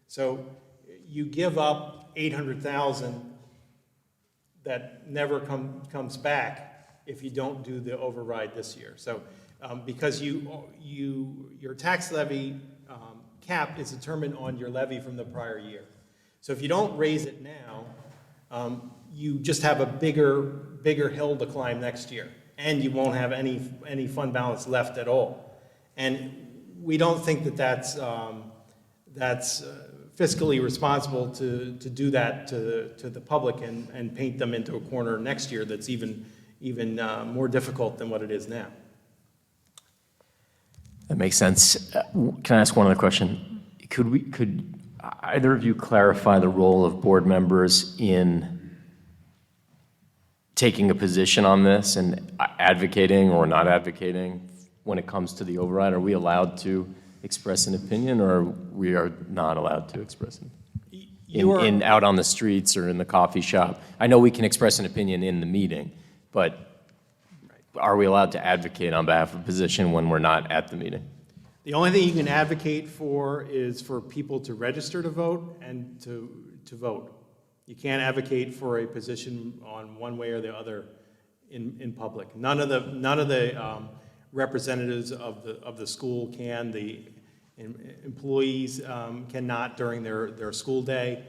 So you give up $800,000 that never comes back if you don't do the override this year. So because your tax levy cap is determined on your levy from the prior year. So if you don't raise it now, you just have a bigger hill to climb next year, and you won't have any fund balance left at all. And we don't think that that's fiscally responsible to do that to the public and paint them into a corner next year that's even more difficult than what it is now. That makes sense. Can I ask one other question? Could either of you clarify the role of board members in taking a position on this and advocating or not advocating when it comes to the override? Are we allowed to express an opinion, or we are not allowed to express it? Out on the streets or in the coffee shop? I know we can express an opinion in the meeting, but are we allowed to advocate on behalf of a position when we're not at the meeting? The only thing you can advocate for is for people to register to vote and to vote. You can't advocate for a position on one way or the other in public. None of the representatives of the school can. The employees cannot during their school day.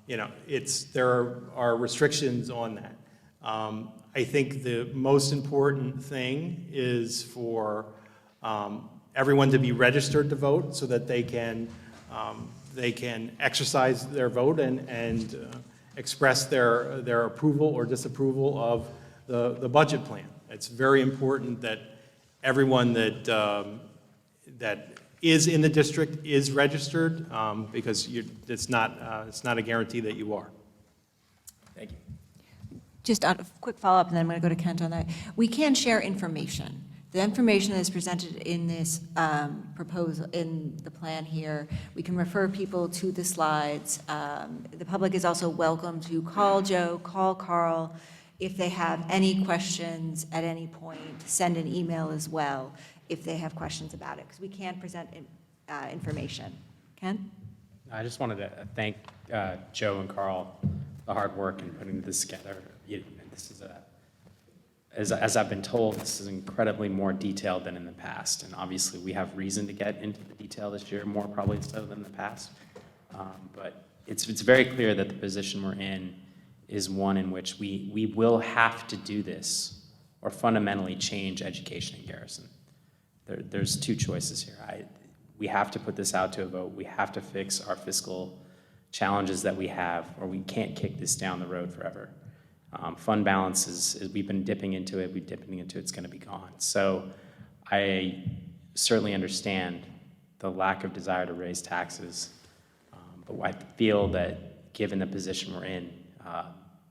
There are restrictions on that. I think the most important thing is for everyone to be registered to vote so that they can exercise their vote and express their approval or disapproval of the budget plan. It's very important that everyone that is in the district is registered because it's not a guarantee that you are. Thank you. Just a quick follow-up, and then I'm going to go to Kent on that. We can share information. The information that is presented in this proposal, in the plan here, we can refer people to the slides. The public is also welcome to call Joe, call Carl, if they have any questions at any point, send an email as well if they have questions about it, because we can present information. Ken? I just wanted to thank Joe and Carl, the hard work in putting this together. This is as I've been told, this is incredibly more detailed than in the past, and obviously we have reason to get into the detail this year, more probably so than the past. But it's very clear that the position we're in is one in which we will have to do this or fundamentally change education in Garrison. There's two choices here. We have to put this out to a vote. We have to fix our fiscal challenges that we have, or we can't kick this down the road forever. Fund balance is we've been dipping into it. It's going to be gone. So I certainly understand the lack of desire to raise taxes, but I feel that given the position we're in,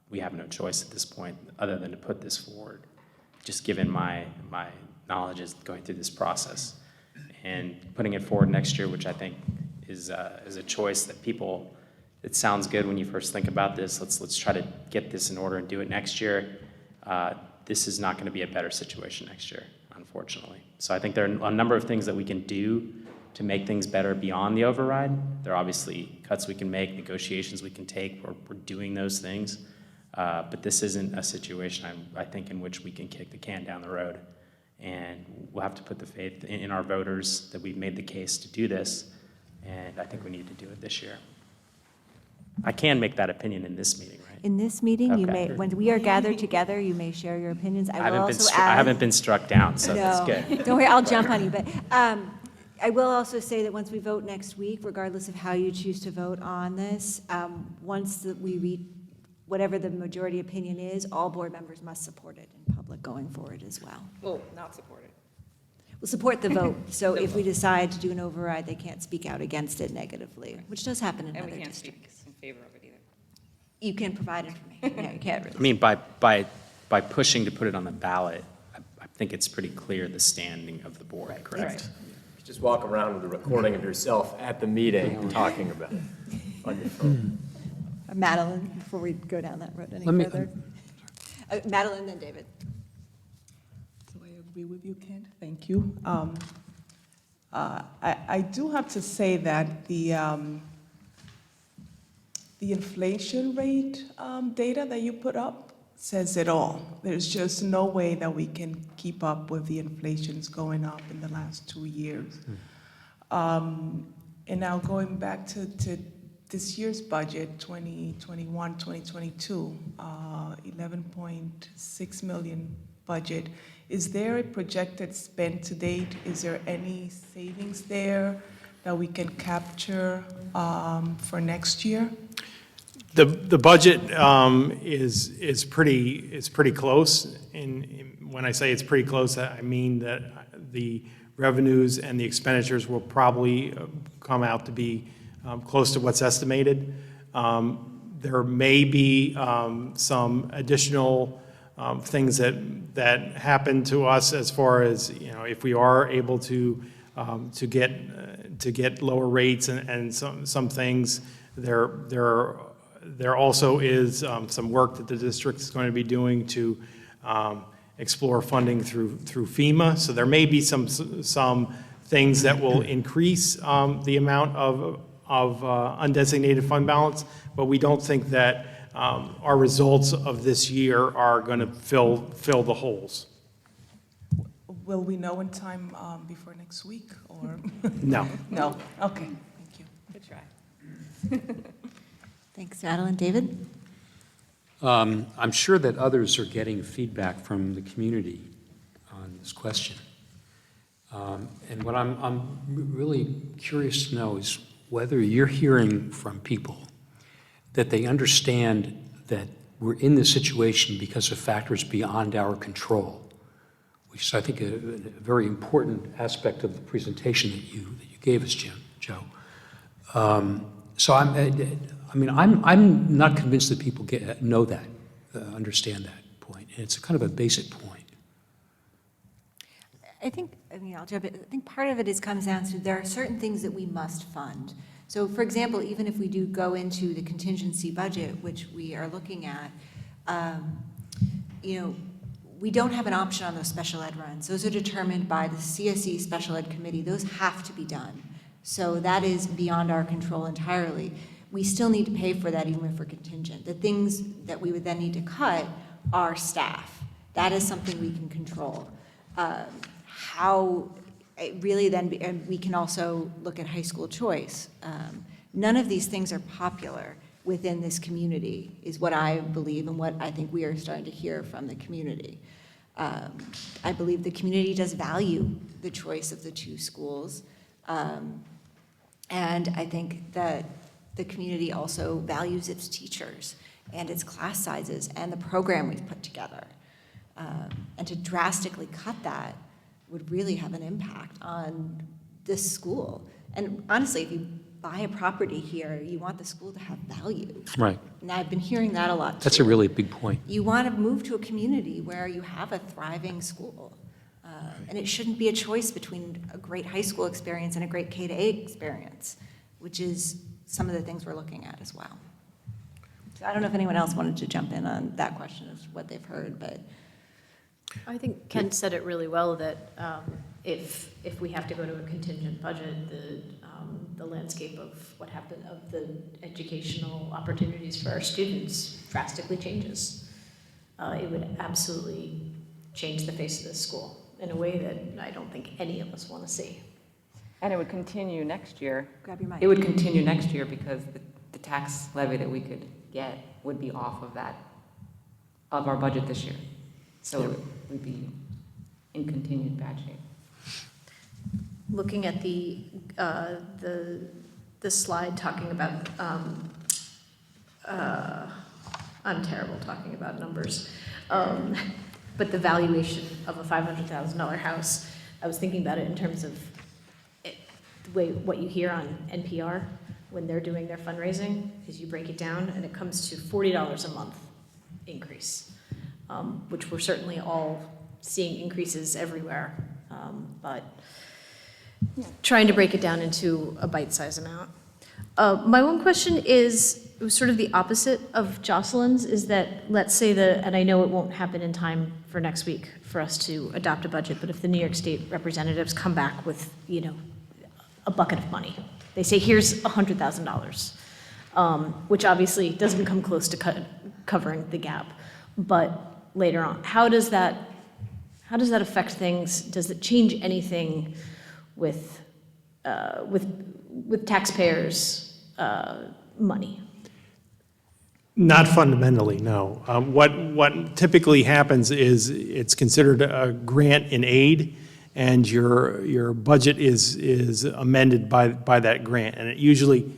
we have no choice at this point other than to put this forward, just given my knowledge is going through this process. And putting it forward next year, which I think is a choice that people, it sounds good when you first think about this. Let's try to get this in order and do it next year. This is not going to be a better situation next year, unfortunately. So I think there are a number of things that we can do to make things better beyond the override. There are obviously cuts we can make, negotiations we can take. We're doing those things. But this isn't a situation, I think, in which we can kick the can down the road. And we'll have to put the faith in our voters that we've made the case to do this, and I think we need to do it this year. I can make that opinion in this meeting, right? In this meeting, you Okay. may, when we are gathered together, you may share your opinions. I will I also add. haven't been struck down, so that's good. Don't worry, I'll jump on you. But I will also say that once we vote next week, regardless of how you choose to vote on this, once we reach whatever the majority opinion is, all board members must support it in public going forward as well. Well, not supported. We'll support the vote. So if we decide to do an override, they can't speak out against it negatively, which does happen in And we other can't speak districts. in favor of it either. You can provide information. No, you can't really. I mean, by pushing to put it on the ballot, I think it's pretty clear the standing of the board, correct? Just walk around with a recording of yourself at the meeting talking about it on your phone. Madeline, before we go down that road any further. Madeline, then David. So I agree with you, Ken. Thank you. I do have to say that the inflation rate data that you put up says it all. There's just no way that we can keep up with the inflation's going up in the last 2 years. And now going back to this year's budget, 2021, 2022, 11.6 million budget. Is there a projected spend to date? Is there any savings there that we can capture for next year? The budget is pretty close. And when I say it's pretty close, I mean that the revenues and the expenditures will probably come out to be close to what's estimated. There may be some additional things that happen to us as far as, if we are able to get lower rates and some things. There also is some work that the district is going to be doing to explore funding through FEMA. So there may be some things that will increase the amount of undesignated fund balance, but we don't think that our results of this year are going to fill the holes. Will we know in time before next week, or? No. No, okay, thank you. Good try. Thanks, Madeline. David? I'm sure that others are getting feedback from the community on this question. And what I'm really curious to know is whether you're hearing from people that they understand that we're in this situation because of factors beyond our control, which is, I think, a very important aspect of the presentation that you gave us, Joe. So I'm not convinced that people know that, understand that point, and it's kind of a basic point. I'll jump in. I think part of it comes down to there are certain things that we must fund. So, for example, even if we do go into the contingency budget, which we are looking at, we don't have an option on those special ed runs. Those are determined by the CSE Special Ed Committee. Those have to be done. So that is beyond our control entirely. We still need to pay for that even if we're contingent. The things that we would then need to cut are staff. That is something we can control. How it really then, and we can also look at high school choice. None of these things are popular within this community, is what I believe and what I think we are starting to hear from the community. I believe the community does value the choice of the two schools. And I think that the community also values its teachers and its class sizes and the program we've put together. And to drastically cut that would really have an impact on this school. And honestly, if you buy a property here, you want the school to have value. Right. And I've been hearing that a lot, That's too. a really big point. You want to move to a community where you have a thriving school. And it shouldn't be a choice between a great high school experience and a great K-8 experience, which is some of the things we're looking at as well. So I don't know if anyone else wanted to jump in on that question of what they've heard, but. I think Ken said it really well, that if we have to go to a contingent budget, the landscape of what happened, of the educational opportunities for our students drastically changes. It would absolutely change the face of this school in a way that I don't think any of us want to see. And it would continue next year. Grab your mic. It would continue next year because the tax levy that we could get would be off of that, of our budget this year. So it would be in continued bad shape. Looking at the slide talking about, I'm terrible talking about numbers, but the valuation of a $500,000 house, I was thinking about it in terms of the way what you hear on NPR when they're doing their fundraising is you break it down and it comes to $40 a month increase, which we're certainly all seeing increases everywhere, but trying to break it down into a bite-sized amount. My one question is sort of the opposite of Jocelyn's, is that, let's say and I know it won't happen in time for next week for us to adopt a budget, but if the New York State representatives come back with, a bucket of money, they say, here's $100,000, which obviously doesn't come close to covering the gap, but later on, how does that affect things? Does it change anything with taxpayers' money? Not fundamentally, no. What typically happens is it's considered a grant in aid, and your budget is amended by that grant, and it usually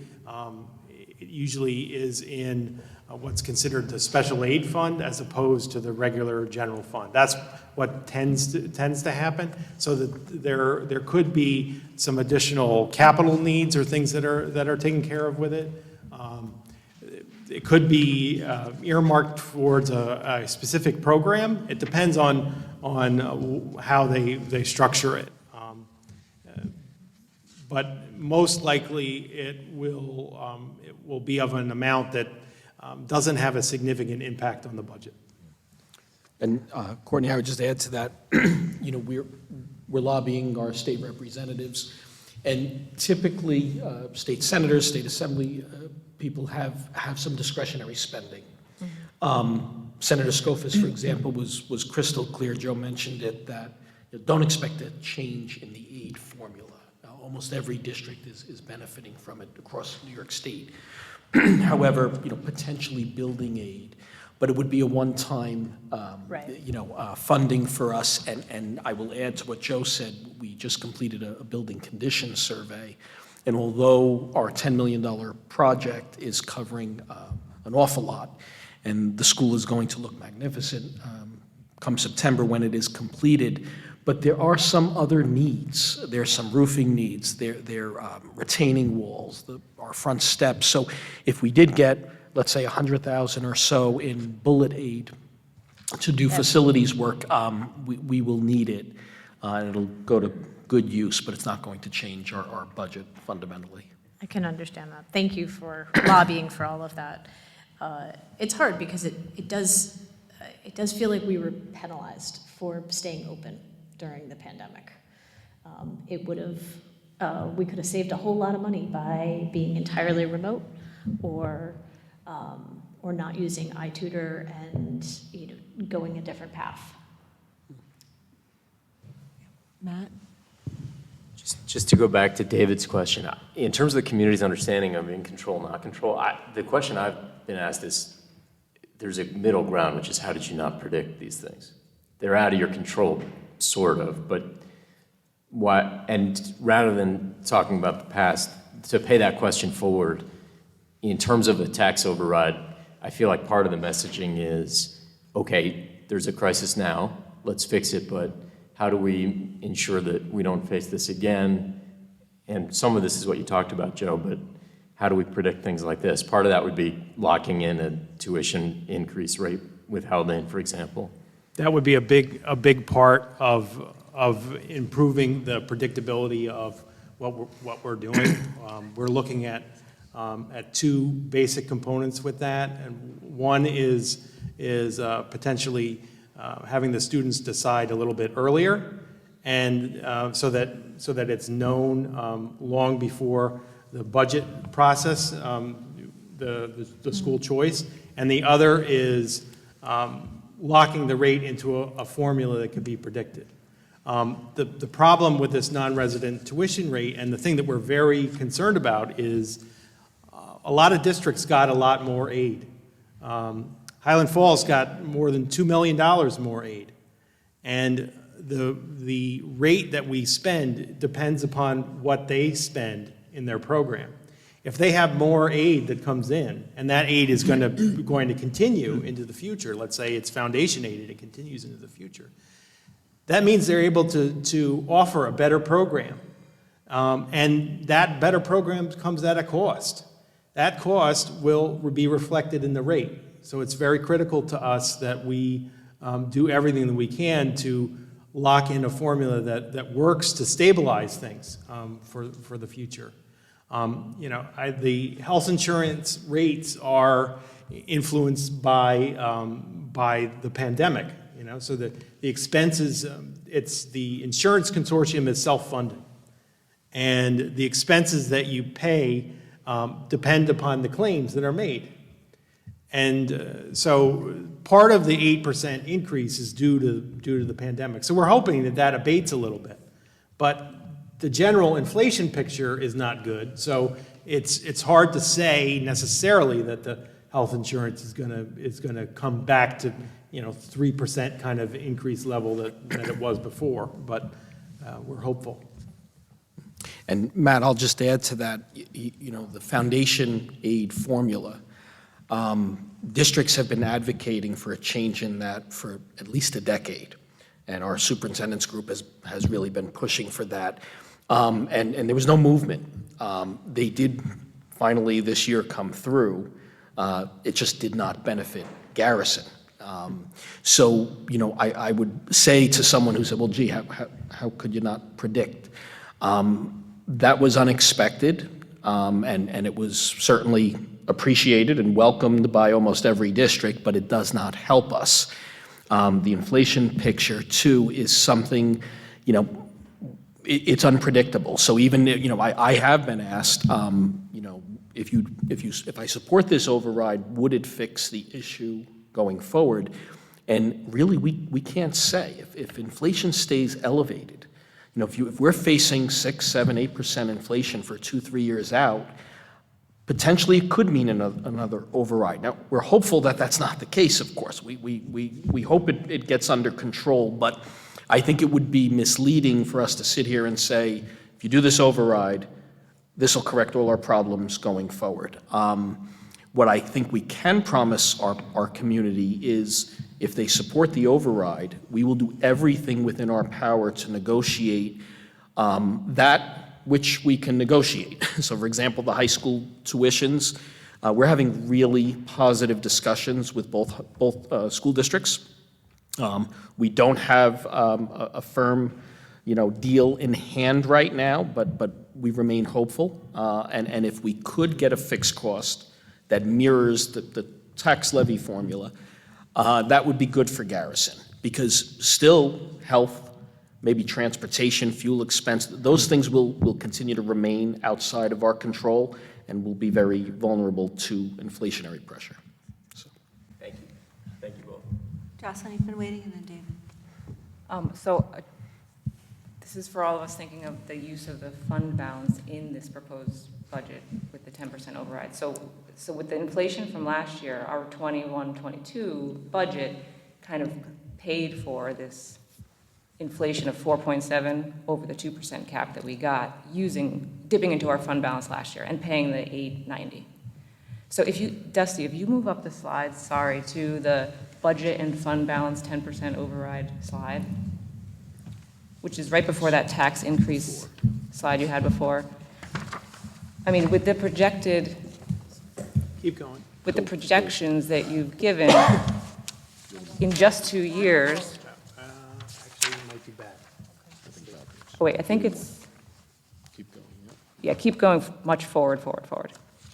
is in what's considered the special aid fund as opposed to the regular general fund. That's what tends to happen. So that there could be some additional capital needs or things that are taken care of with it. It could be earmarked towards a specific program. It depends on how they structure it. But most likely it will be of an amount that doesn't have a significant impact on the budget. And Courtney, I would just add to that, we're lobbying our state representatives, and typically state senators, state assembly people have some discretionary spending. Senator Skoufis, for example, was crystal clear. Joe mentioned it, that don't expect a change in the aid formula. Almost every district is benefiting from it across New York State. However, potentially building aid, but it would be a one-time, funding for us. And I will add to what Joe said. We just completed a building condition survey, and although our $10 million project is covering an awful lot, and the school is going to look magnificent come September when it is completed, but there are some other needs. There's some roofing needs. There retaining walls, our front steps. So if we did get, let's say, $100,000 or so in bullet aid to do facilities work, we will need it. And it'll go to good use, but it's not going to change our budget fundamentally. I can understand that. Thank you for lobbying for all of that. It's hard because it it does feel like we were penalized for staying open during the pandemic. It would have, we could have saved a whole lot of money by being entirely remote, or not using iTutor and, going a different path. Matt? Just to go back to David's question, in terms of the community's understanding of in control, not control, the question I've been asked is, there's a middle ground, which is how did you not predict these things? They're out of your control, sort of, but why? And rather than talking about the past, to pay that question forward, in terms of a tax override, I feel like part of the messaging is, okay, there's a crisis now, let's fix it, but how do we ensure that we don't face this again? And some of this is what you talked about, Joe, but how do we predict things like this? Part of that would be locking in a tuition increase rate with Haldane, for example. That would be a big part of improving the predictability of what we're doing. We're looking at two basic components with that, and one is potentially having the students decide a little bit earlier, and so that it's known long before the budget process, the school choice, and the other is locking the rate into a formula that can be predicted. The problem with this non-resident tuition rate, and the thing that we're very concerned about, is a lot of districts got a lot more aid. Highland Falls got more than $2 million more aid. And the rate that we spend depends upon what they spend in their program. If they have more aid that comes in, and that aid is going to continue into the future, let's say it's foundation aid and it continues into the future, that means they're able to offer a better program. And that better program comes at a cost. That cost will be reflected in the rate. So it's very critical to us that we do everything that we can to lock in a formula that works to stabilize things for the future. The health insurance rates are influenced by the pandemic. So the expenses, the insurance consortium is self-funded, and the expenses that you pay depend upon the claims that are made. And so part of the 8% increase is due to the pandemic. So we're hoping that abates a little bit. But the general inflation picture is not good. So it's hard to say necessarily that the health insurance is going to come back to 3% kind of increase level that it was before. But we're hopeful. And Matt, I'll just add to that, the foundation aid formula. Districts have been advocating for a change in that for at least a decade, and our superintendent's group has really been pushing for that. And there was no movement. They did finally this year come through. It just did not benefit Garrison. So I would say to someone who said, well, gee, how could you not predict? That was unexpected, and it was certainly appreciated and welcomed by almost every district, but it does not help us. The inflation picture, too, is something, it's unpredictable. So even, I have been asked, if I support this override, would it fix the issue going forward? And really, we can't say. If inflation stays elevated, if we're facing 6%, 7%, 8% inflation for 2-3 years out, potentially it could mean another override. Now, we're hopeful that that's not the case, of course. We hope it gets under control, but I think it would be misleading for us to sit here and say, if you do this override, this will correct all our problems going forward. What I think we can promise our community is, if they support the override, we will do everything within our power to negotiate that which we can negotiate. So, for example, the high school tuitions, we're having really positive discussions with both school districts. We don't have a firm, deal in hand right now, but we remain hopeful. And if we could get a fixed cost that mirrors the tax levy formula, That would be good for Garrison, because still health, maybe transportation, fuel expense, those things will continue to remain outside of our control and will be very vulnerable to inflationary pressure. So, Thank you. Thank you both. Jocelyn, you've been waiting, and then David. This is for all of us thinking of the use of the fund balance in this proposed budget with the 10% override. So with the inflation from last year, our 21-22 budget kind of paid for this inflation of 4.7 over the 2% cap that we got, dipping into our fund balance last year and paying the 890. So Dusty, if you move up the slide, to the budget and fund balance 10% override slide, which is right before that tax increase slide you had before. I mean, with the projected, Keep going. with the projections that you've given, in just 2 years, Actually, it might be bad. oh wait, I think it's, keep going. yeah, keep going much forward.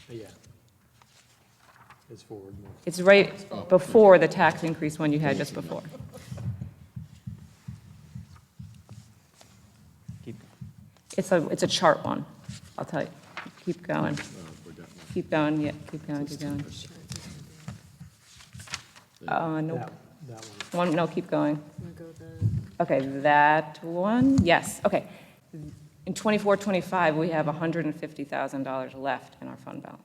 Yeah. It's forward more. It's right before the tax increase one you had just before. It's a chart one, I'll tell you. Keep going. Keep going, yeah, keep going. Nope. That one. No, keep going. Okay, that one, yes, okay. In 24-25, we have $150,000 left in our fund balance.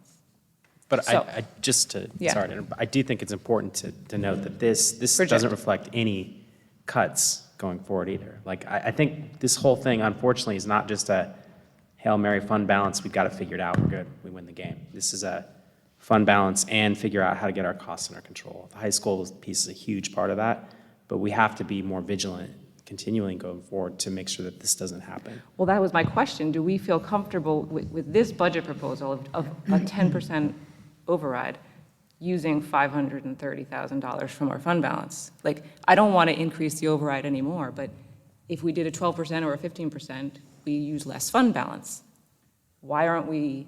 But So- I just to, Yeah. sorry, I do think it's important to note that this doesn't reflect any cuts going forward either. Like, I think this whole thing, unfortunately, is not just a Hail Mary fund balance, we've got it figured out, we're good, we win the game. This is a fund balance and figure out how to get our costs under control. The high school piece is a huge part of that, but we have to be more vigilant continually going forward to make sure that this doesn't happen. Well, that was my question. Do we feel comfortable with this budget proposal of a 10% override using $530,000 from our fund balance? Like, I don't want to increase the override anymore, but if we did a 12% or a 15%, we use less fund balance. Why aren't we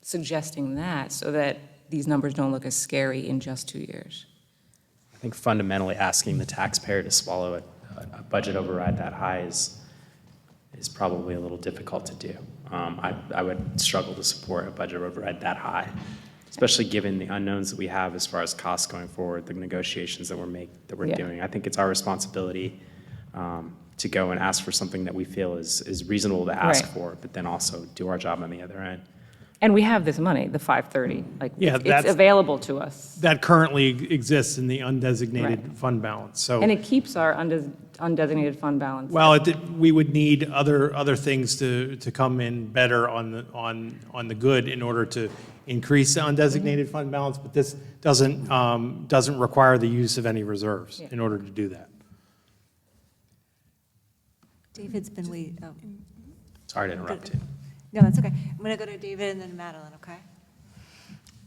suggesting that so that these numbers don't look as scary in just 2 years? I think fundamentally asking the taxpayer to swallow a budget override that high is probably a little difficult to do. I would struggle to support a budget override that high, especially given the unknowns that we have as far as costs going forward, the negotiations that we're doing. I think it's our responsibility to go and ask for something that we feel is reasonable to ask Right. for, but then also do our job on the other end. And we have this money, the 530, like, Yeah, it's that's- available to us. That currently exists in the undesignated Right. fund balance, so. And it keeps our undesignated fund balance. Well, we would need other things to come in better on the good in order to increase the undesignated fund balance, but this doesn't require the use of any reserves in order to do that. David's been waiting. Oh. Sorry to interrupt you. No, it's okay. I'm going to go to David and then Madeline, okay?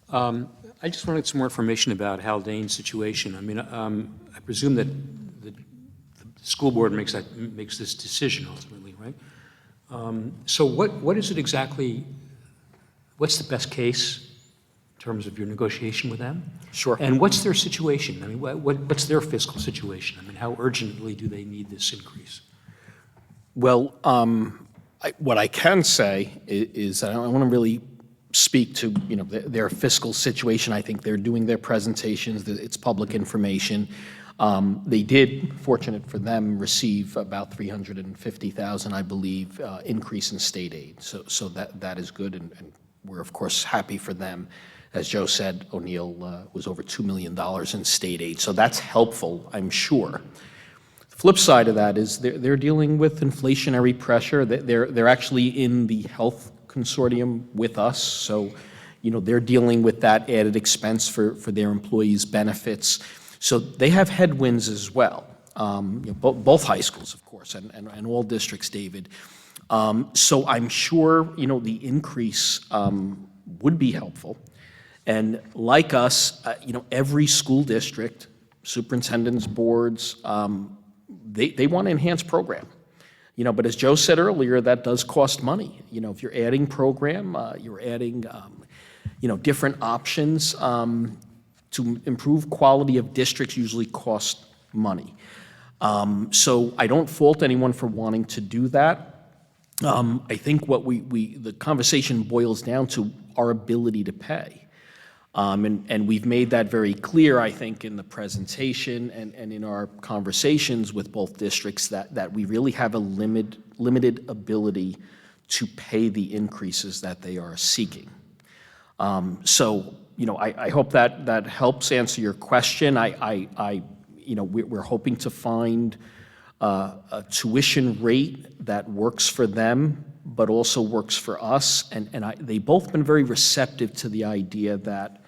I just wanted some more information about Haldane's situation. I mean, I presume that the school board makes this decision ultimately, right? So what is it exactly, what's the best case in terms of your negotiation with them? Sure. And what's their situation? I mean, what's their fiscal situation? I mean, how urgently do they need this increase? Well, what I can say is I don't want to really speak to, their fiscal situation. I think they're doing their presentations. It's public information. They did, fortunate for them, receive about $350,000, I believe, increase in state aid. So that is good, and we're, of course, happy for them. As Joe said, O'Neill was over $2 million in state aid, so that's helpful, I'm sure. Flip side of that is they're dealing with inflationary pressure. They're actually in the health consortium with us, so they're dealing with that added expense for their employees' benefits. So they have headwinds as well. Both high schools, of course, and all districts, David. So I'm sure the increase would be helpful. And like us, every school district, superintendents, boards, they want to enhance program, but as Joe said earlier, that does cost money. If you're adding program, you're adding, different options. to improve quality of districts usually cost money. So I don't fault anyone for wanting to do that. I think what the conversation boils down to our ability to pay. And we've made that very clear, I think, in the presentation and in our conversations with both districts that we really have a limited ability to pay the increases that they are seeking. So, I hope that helps answer your question. We're hoping to find a tuition rate that works for them, but also works for us. And they've both been very receptive to the idea that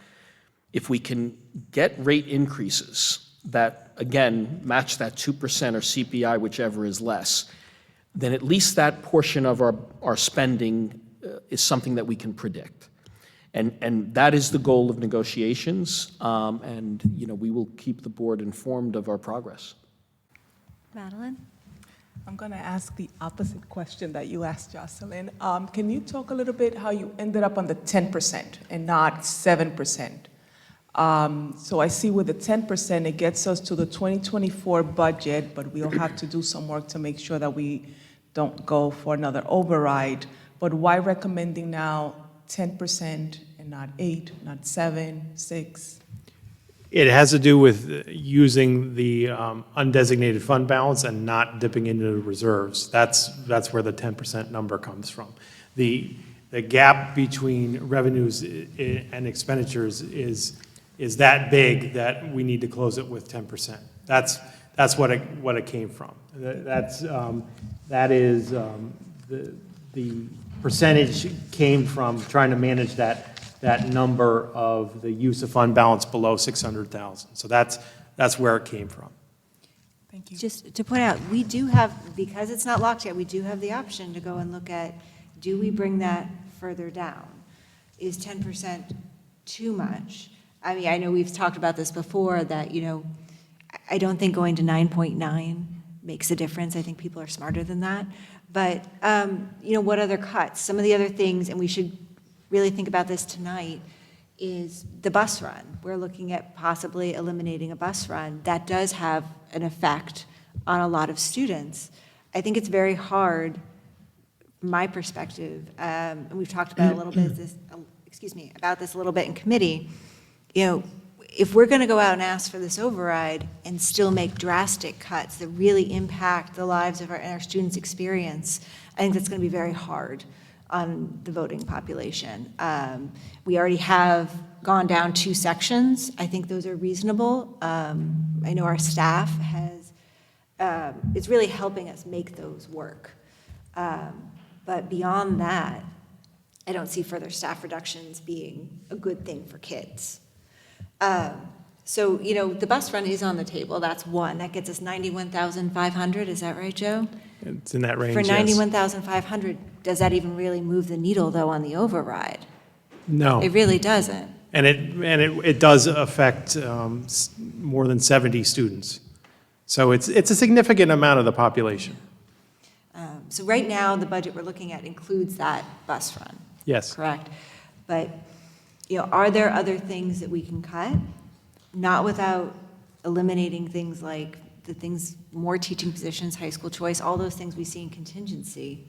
if we can get rate increases that, again, match that 2% or CPI, whichever is less, then at least that portion of our spending is something that we can predict. And that is the goal of negotiations, and we will keep the board informed of our progress. Madeline? I'm going to ask the opposite question that you asked, Jocelyn. Can you talk a little bit how you ended up on the 10% and not 7%? So I see with the 10%, it gets us to the 2024 budget, but we'll have to do some work to make sure that we don't go for another override. But why recommending now 10% and not 8, not 7, 6? It has to do with using the undesignated fund balance and not dipping into the reserves. That's where the 10% number comes from. The gap between revenues and expenditures is that big that we need to close it with 10%. That's what it came from. That is the percentage came from trying to manage that number of the use of fund balance below 600,000. So that's where it came from. Thank you. Just to point out, we do have, because it's not locked yet, we do have the option to go and look at, do we bring that further down? Is 10% too much? I mean, I know we've talked about this before, that, I don't think going to 9.9 makes a difference. I think people are smarter than that. But, what other cuts? Some of the other things, and we should really think about this tonight, is the bus run. We're looking at possibly eliminating a bus run. That does have an effect on a lot of students. I think it's very hard, from my perspective, and we've talked about about this a little bit in committee. If we're going to go out and ask for this override and still make drastic cuts that really impact the lives of our students' experience, I think that's going to be very hard on the voting population. We already have gone down 2 sections. I think those are reasonable. I know our staff it's really helping us make those work. But beyond that, I don't see further staff reductions being a good thing for kids. So, the bus run is on the table. That's one. That gets us 91,500. Is that right, Joe? It's in that range, For yes. 91,500, does that even really move the needle, though, on the override? No. It really doesn't. And it does affect more than 70 students. So it's a significant amount of the population. So right now, the budget we're looking at includes that bus run. Yes. Correct. But, are there other things that we can cut? Not without eliminating things like more teaching positions, high school choice, all those things we see in contingency.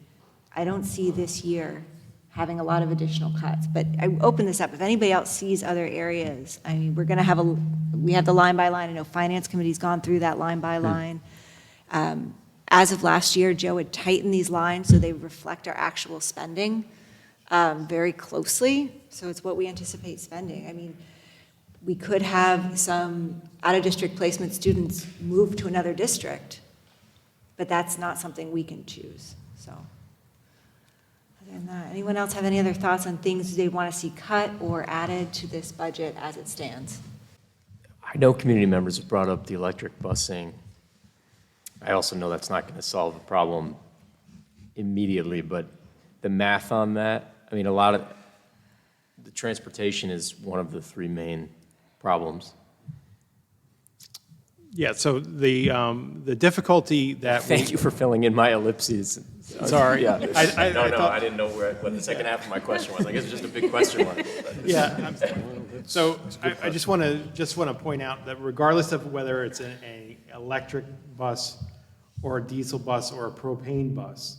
I don't see this year having a lot of additional cuts. But I open this up. If anybody else sees other areas, I mean, we're going to we have the line by line. I know Finance Committee's gone through that line by line. As of last year, Joe had tightened these lines so they reflect our actual spending very closely. So it's what we anticipate spending. I mean, we could have some out-of-district placement students move to another district, but that's not something we can choose. So other than that, anyone else have any other thoughts on things they want to see cut or added to this budget as it stands? I know community members have brought up the electric busing. I also know that's not going to solve the problem immediately, but the math on that, I mean, a lot of the transportation is one of the 3 main problems. Yeah, so the difficulty that Thank you for filling in my ellipses. Sorry. Yeah. I I didn't know what the second half of my question was. I guess it's just a big question mark. Yeah. So I just want to point out that regardless of whether it's an electric bus or a diesel bus or a propane bus,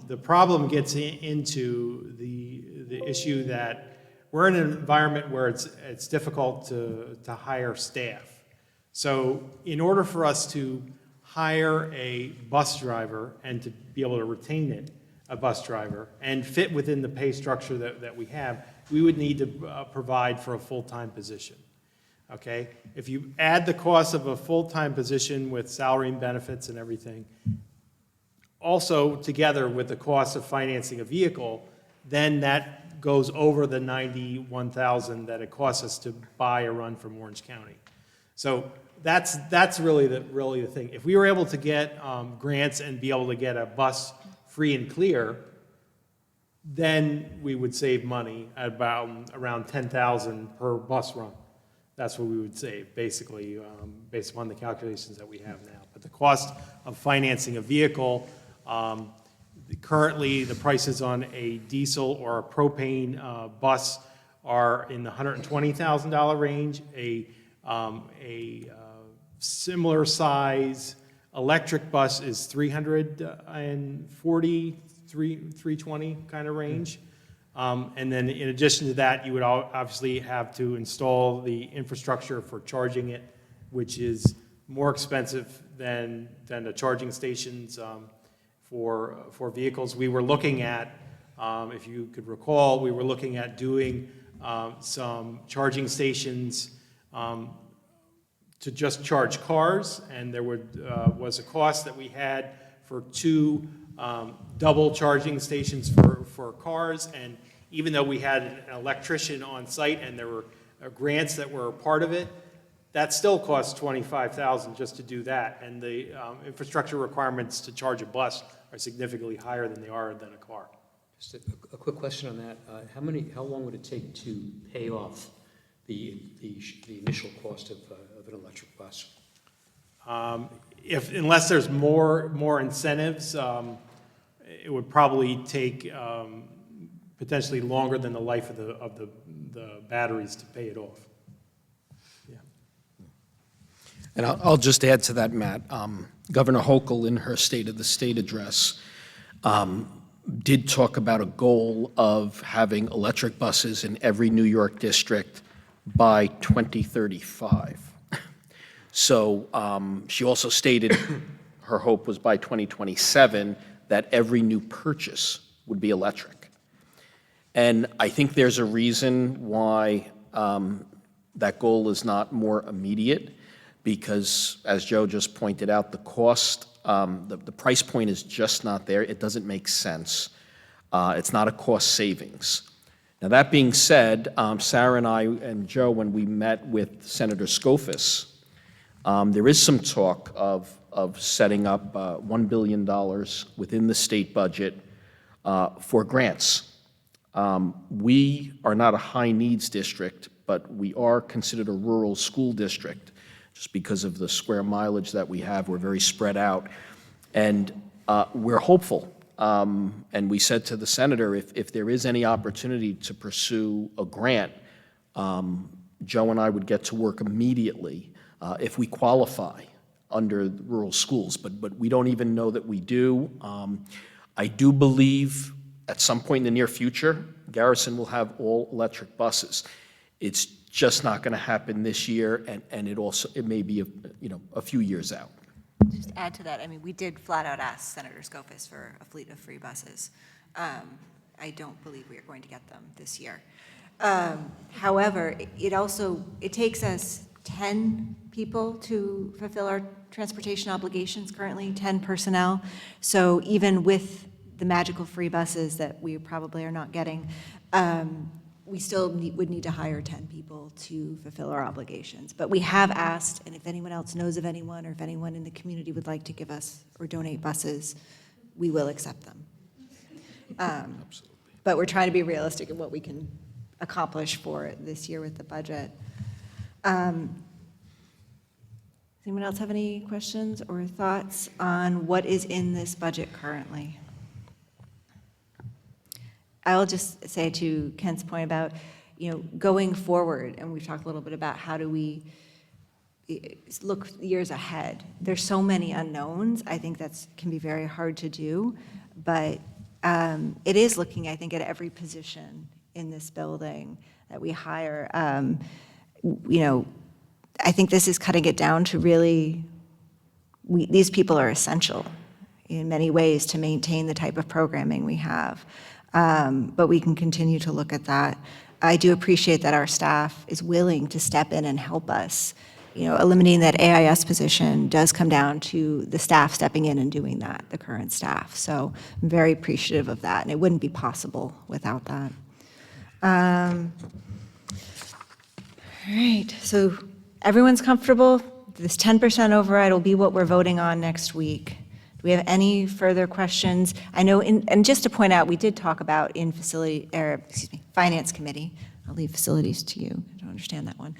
the problem gets into the issue that we're in an environment where it's difficult to hire staff. So in order for us to hire a bus driver and to be able to retain a bus driver, and fit within the pay structure that we have, we would need to provide for a full-time position, okay? If you add the cost of a full-time position with salary and benefits and everything, also together with the cost of financing a vehicle, then that goes over the $91,000 that it costs us to buy a run from Orange County. So that's really the thing. If we were able to get grants and be able to get a bus free and clear, then we would save money at about around $10,000 per bus run. That's what we would save, basically, based upon the calculations that we have now. But the cost of financing a vehicle, currently the prices on a diesel or a propane bus are in the $120,000 range. A similar size electric bus is $320 kind of range. And then in addition to that, you would obviously have to install the infrastructure for charging it, which is more expensive than the charging stations for vehicles. We were looking at, if you could recall, we were looking at doing some charging stations to just charge cars, and there was a cost that we had for 2 double charging stations for cars, and even though we had an electrician on site and there were grants that were a part of it, that still costs $25,000 just to do that, and the infrastructure requirements to charge a bus are significantly higher than they are than a car. Just a quick question on that. How long would it take to pay off the initial cost of an electric bus? Unless there's more incentives, it would probably take potentially longer than the life of the batteries to pay it off. Yeah. And I'll just add to that, Matt. Governor Hochul, in her State of the State address, did talk about a goal of having electric buses in every New York district by 2035. So she also stated her hope was by 2027 that every new purchase would be electric. And I think there's a reason why that goal is not more immediate, because as Joe just pointed out, the cost, the price point is just not there. It doesn't make sense. It's not a cost savings. Now, that being said, Sarah and I and Joe, when we met with Senator Skoufis, there is some talk of setting up $1 billion within the state budget for grants. We are not a high-needs district, but we are considered a rural school district. Just because of the square mileage that we have, we're very spread out. And we're hopeful. And we said to the senator, if there is any opportunity to pursue a grant, Joe and I would get to work immediately if we qualify under the rural schools. But we don't even know that we do. I do believe at some point in the near future, Garrison will have all electric buses. It's just not going to happen this year, and it may be a few years out. Just add to that, I mean, we did flat out ask Senator Skoufis for a fleet of free buses. I don't believe we are going to get them this year. However, it takes us 10 people to fulfill our transportation obligations currently, 10 personnel. So even with the magical free buses that we probably are not getting, we still would need to hire 10 people to fulfill our obligations. But we have asked, and if anyone else knows of anyone, or if anyone in the community would like to give us or donate buses, we will accept them. Absolutely. But we're trying to be realistic in what we can accomplish for this year with the budget. Does anyone else have any questions or thoughts on what is in this budget currently? I'll just say to Ken's point about, going forward, and we've talked a little bit about how do we look years ahead. There's so many unknowns. I think that's can be very hard to do, but it is looking, I think, at every position in this building that we hire. I think this is cutting it down to really, these people are essential in many ways to maintain the type of programming we have. But we can continue to look at that. I do appreciate that our staff is willing to step in and help us. Eliminating that AIS position does come down to the staff stepping in and doing that, the current staff. So I'm very appreciative of that, and it wouldn't be possible without that. All right, so everyone's comfortable? This 10% override will be what we're voting on next week. Do we have any further questions? I know, and just to point out, we did talk about in Finance Committee, I'll leave facilities to you, I don't understand that one,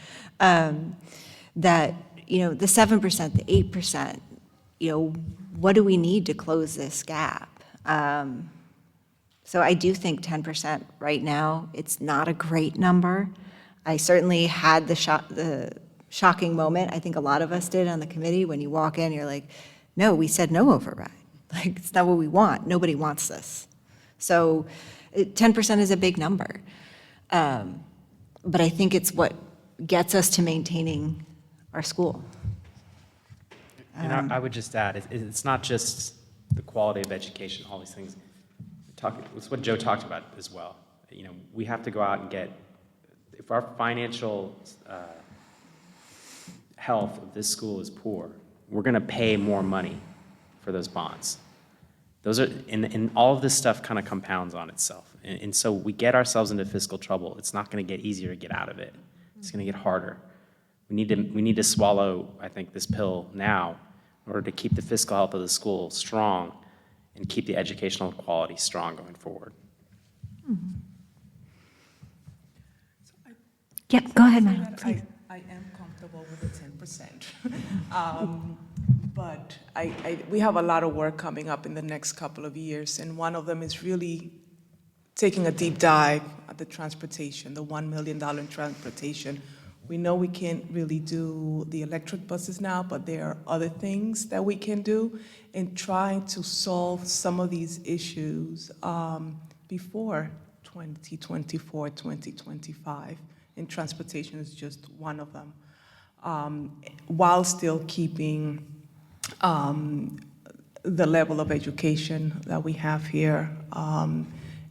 that, the 7%, the 8%, what do we need to close this gap? So I do think 10% right now, it's not a great number. I certainly had the shocking moment, I think a lot of us did on the committee, when you walk in, you're like, no, we said no override. Like, it's not what we want. Nobody wants this. So 10% is a big number. But I think it's what gets us to maintaining our school. And I would just add, it's not just the quality of education, all these things. It's what Joe talked about as well. We have to go out and get, if our financial health of this school is poor, we're going to pay more money for those bonds. Those are, and all of this stuff kind of compounds on itself. And so we get ourselves into fiscal trouble. It's not going to get easier to get out of it. It's going to get harder. We need to swallow, I think, this pill now in order to keep the fiscal health of the school strong and keep the educational quality strong going forward. Yep, go ahead, Madeline, please. I am comfortable with the 10%. But we have a lot of work coming up in the next couple of years, and one of them is really taking a deep dive at the transportation, the $1 million in transportation. We know we can't really do the electric buses now, but there are other things that we can do in trying to solve some of these issues before 2024, 2025, and transportation is just one of them, while still keeping the level of education that we have here,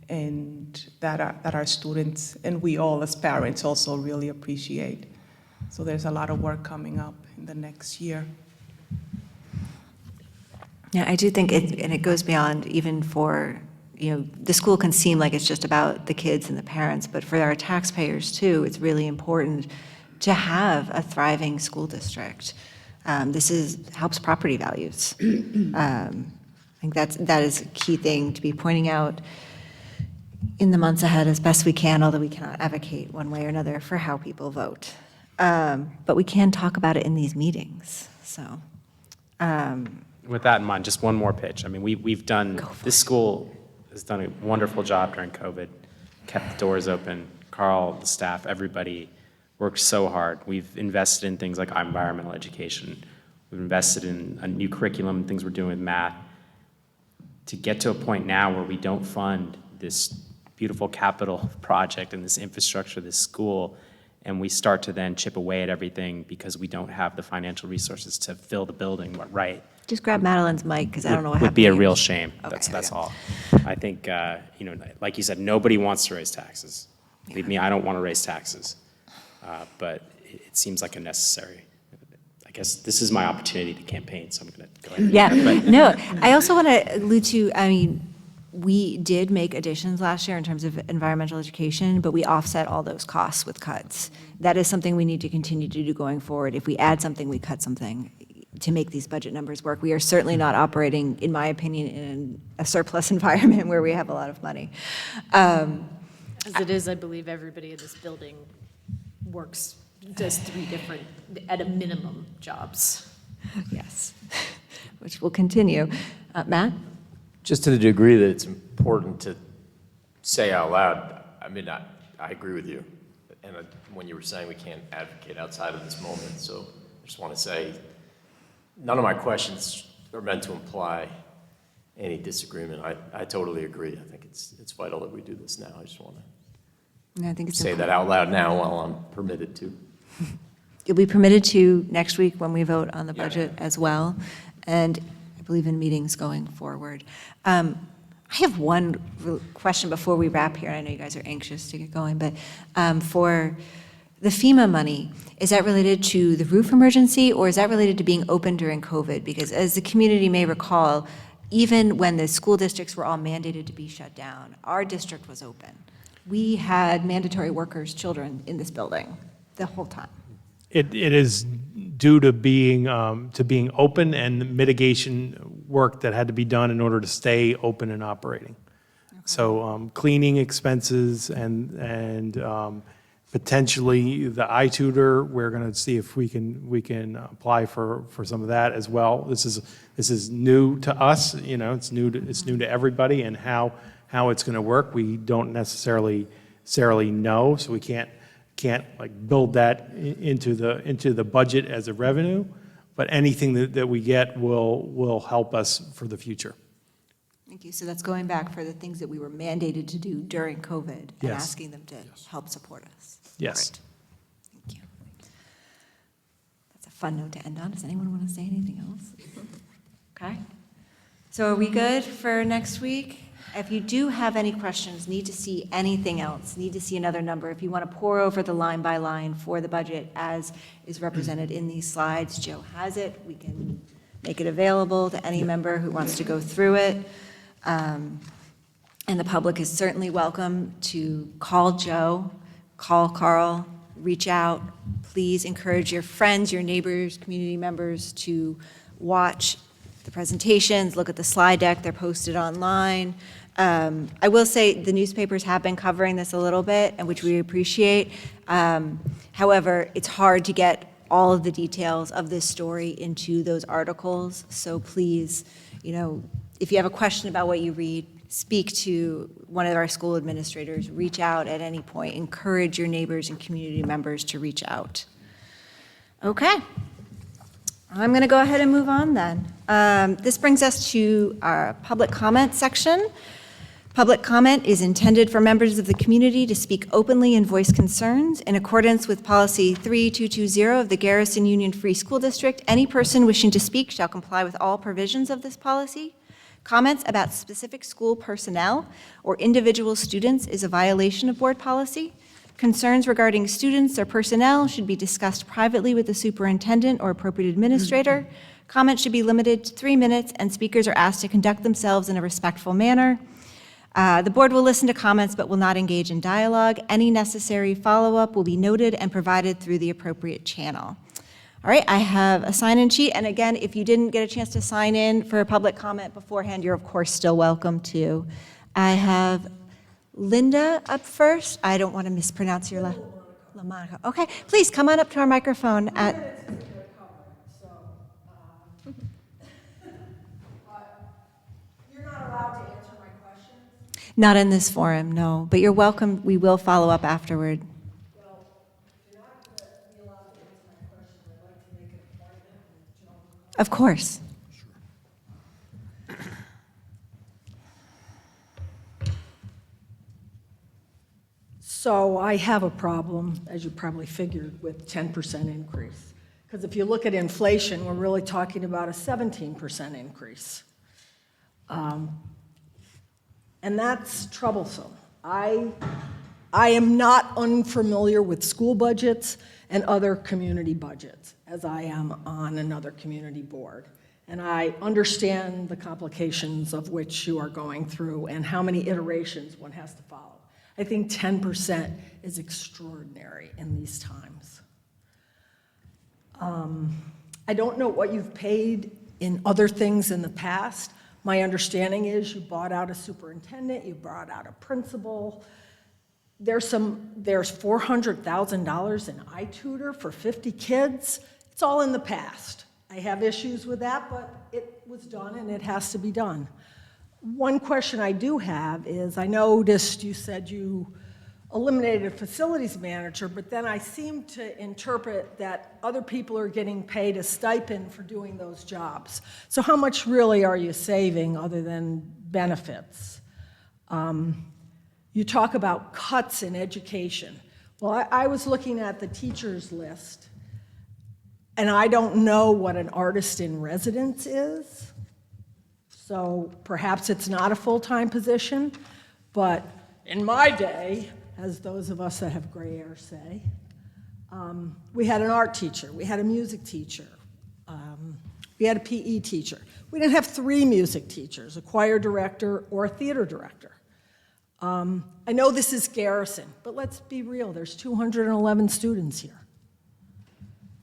and that our students and we all as parents also really appreciate. So there's a lot of work coming up in the next year. Yeah, I do think it goes beyond even for, the school can seem like it's just about the kids and the parents, but for our taxpayers too, it's really important to have a thriving school district. This helps property values. I think that is a key thing to be pointing out in the months ahead as best we can, although we cannot advocate one way or another for how people vote. But we can talk about it in these meetings, so. With that in mind, just one more pitch. I mean, we've done, this school has done a wonderful job during COVID, kept the doors open. Carl, the staff, everybody worked so hard. We've invested in things like environmental education. We've invested in a new curriculum, things we're doing with math. To get to a point now where we don't fund this beautiful capital project and this infrastructure, this school, and we start to then chip away at everything because we don't have the financial resources to fill the building right. Just grab Madeline's mic, because I don't know what happened. Would be a here. real shame. Okay, That's all. I think, like you said, nobody wants to raise taxes. Believe me, I don't want to raise taxes. But it seems like a necessary. I guess this is my opportunity to campaign, so I'm going to go ahead. Yeah, no, I also want to allude to, we did make additions last year in terms of environmental education, but we offset all those costs with cuts. That is something we need to continue to do going forward. If we add something, we cut something to make these budget numbers work. We are certainly not operating, in my opinion, in a surplus environment where we have a lot of money. As it is, I believe everybody in this building does 3 different, at a minimum, jobs. Yes, which will continue. Matt? Just to the degree that it's important to say out loud, I agree with you. when you were saying we can't advocate outside of this moment, so I just want to say, none of my questions are meant to imply any disagreement. I totally agree. I think it's vital that we do this now. I just want No, I think to it's say that out loud now while I'm permitted to. You'll be permitted to next week when we vote on the budget as well, and I believe in meetings going forward. I have one question before we wrap here, and I know you guys are anxious to get going, but for the FEMA money, is that related to the roof emergency, or is that related to being open during COVID? Because as the community may recall, even when the school districts were all mandated to be shut down, our district was open. We had mandatory workers' children in this building the whole time. It is due to being open and mitigation work that had to be done in order to stay open and operating. Okay. So cleaning expenses and potentially the iTutor, we're going to see if we can apply for some of that as well. This is new to us, it's new to everybody, and how it's going to work we don't necessarily know, so we can't like build that into the budget as a revenue, but anything that we get will help us for the future. Thank you. So that's going back for the things that we were mandated to do during COVID and Yes. asking them to help support us. Yes. Great. Thank you. That's a fun note to end on. Does anyone want to say anything else? Okay. So are we good for next week? If you do have any questions, need to see anything else, need to see another number, if you want to pour over the line by line for the budget as is represented in these slides, Joe has it. We can make it available to any member who wants to go through it. And the public is certainly welcome to call Joe, call Carl, reach out. Please encourage your friends, your neighbors, community members to watch the presentations, look at the slide deck, they're posted online. I will say the newspapers have been covering this a little bit, and which we appreciate. However, it's hard to get all of the details of this story into those articles. So please, if you have a question about what you read, speak to one of our school administrators, reach out at any point, encourage your neighbors and community members to reach out. Okay. I'm going to go ahead and move on then. This brings us to our public comment section. Public comment is intended for members of the community to speak openly and voice concerns. In accordance with Policy 3220 of the Garrison Union Free School District, any person wishing to speak shall comply with all provisions of this policy. Comments about specific school personnel or individual students is a violation of board policy. Concerns regarding students or personnel should be discussed privately with the superintendent or appropriate administrator. Comments should be limited to 3 minutes, and speakers are asked to conduct themselves in a respectful manner. The board will listen to comments but will not engage in dialogue. Any necessary follow-up will be noted and provided through the appropriate channel. All right, I have a sign-in sheet, and again, if you didn't get a chance to sign in for a public comment beforehand, you're of course still welcome to. I have Linda up first. I don't want to mispronounce your LaMonica. Okay, please come on up to our microphone. You're not allowed to answer my questions? Not in this forum, no, but you're welcome. We will follow up afterward. Well, if you're not going to be allowed to answer my questions, I'd like to make an appointment with Joe. Of course. So I have a problem, as you probably figured, with 10% increase. Because if you look at inflation, we're really talking about a 17% increase. And that's troublesome. I am not unfamiliar with school budgets and other community budgets, as I am on another community board. And I understand the complications of which you are going through and how many iterations one has to follow. I think 10% is extraordinary in these times. I don't know what you've paid in other things in the past. My understanding is you bought out a superintendent, you brought out a principal. There's $400,000 in iTutor for 50 kids. It's all in the past. I have issues with that, but it was done and it has to be done. One question I do have is, I noticed you said you eliminated facilities manager, but then I seem to interpret that other people are getting paid a stipend for doing those jobs. So how much really are you saving other than benefits? You talk about cuts in education. Well, I was looking at the teachers list, and I don't know what an artist in residence is. So perhaps it's not a full-time position, but in my day, as those of us that have gray hair say, we had an art teacher, we had a music teacher, we had a PE teacher. We didn't have 3 music teachers, a choir director or a theater director. I know this is Garrison, but let's be real, there's 211 students here.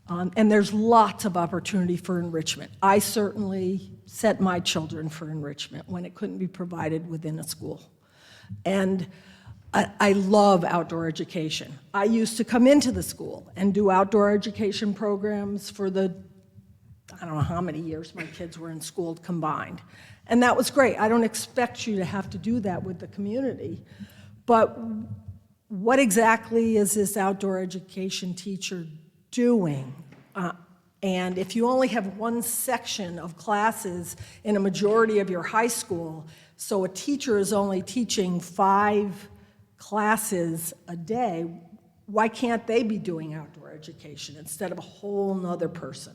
And there's lots of opportunity for enrichment. I certainly sent my children for enrichment when it couldn't be provided within a school. And I love outdoor education. I used to come into the school and do outdoor education programs for the, I don't know how many years my kids were in school combined. And that was great. I don't expect you to have to do that with the community. But what exactly is this outdoor education teacher doing? And if you only have one section of classes in a majority of your high school, so a teacher is only teaching 5 classes a day, why can't they be doing outdoor education instead of a whole nother person?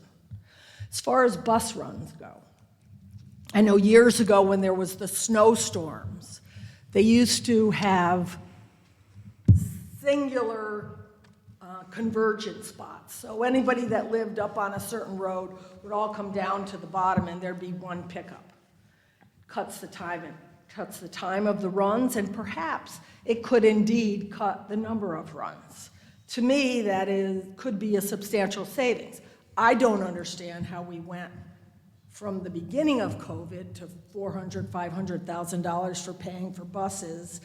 As far as bus runs go, I know years ago when there was the snowstorms, they used to have singular convergence spots. So anybody that lived up on a certain road would all come down to the bottom and there'd be one pickup. Cuts the time of the runs, and perhaps it could indeed cut the number of runs. To me, that could be a substantial savings. I don't understand how we went from the beginning of COVID to $400,000, $500,000 for paying for buses.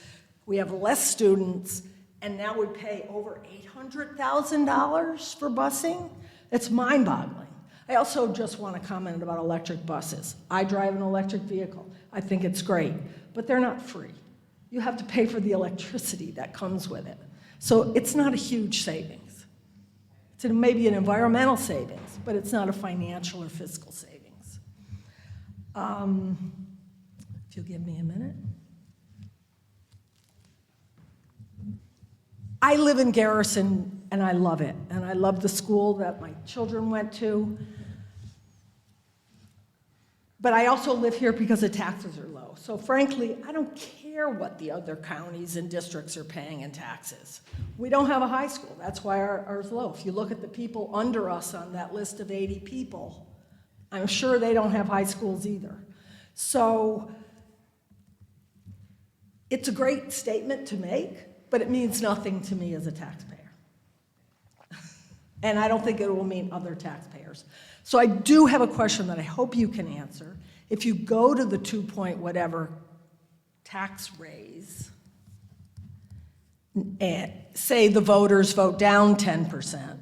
We have less students, and now we pay over $800,000 for busing? It's mind-boggling. I also just want to comment about electric buses. I drive an electric vehicle. I think it's great, but they're not free. You have to pay for the electricity that comes with it. So it's not a huge savings. It's maybe an environmental savings, but it's not a financial or fiscal savings. If you'll give me a minute. I live in Garrison, and I love it, and I love the school that my children went to. But I also live here because the taxes are low. So frankly, I don't care what the other counties and districts are paying in taxes. We don't have a high school. That's why ours is low. If you look at the people under us on that list of 80 people, I'm sure they don't have high schools either. So it's a great statement to make, but it means nothing to me as a taxpayer. And I don't think it will mean other taxpayers. So I do have a question that I hope you can answer. If you go to the 2-point whatever tax raise, and say the voters vote down 10%,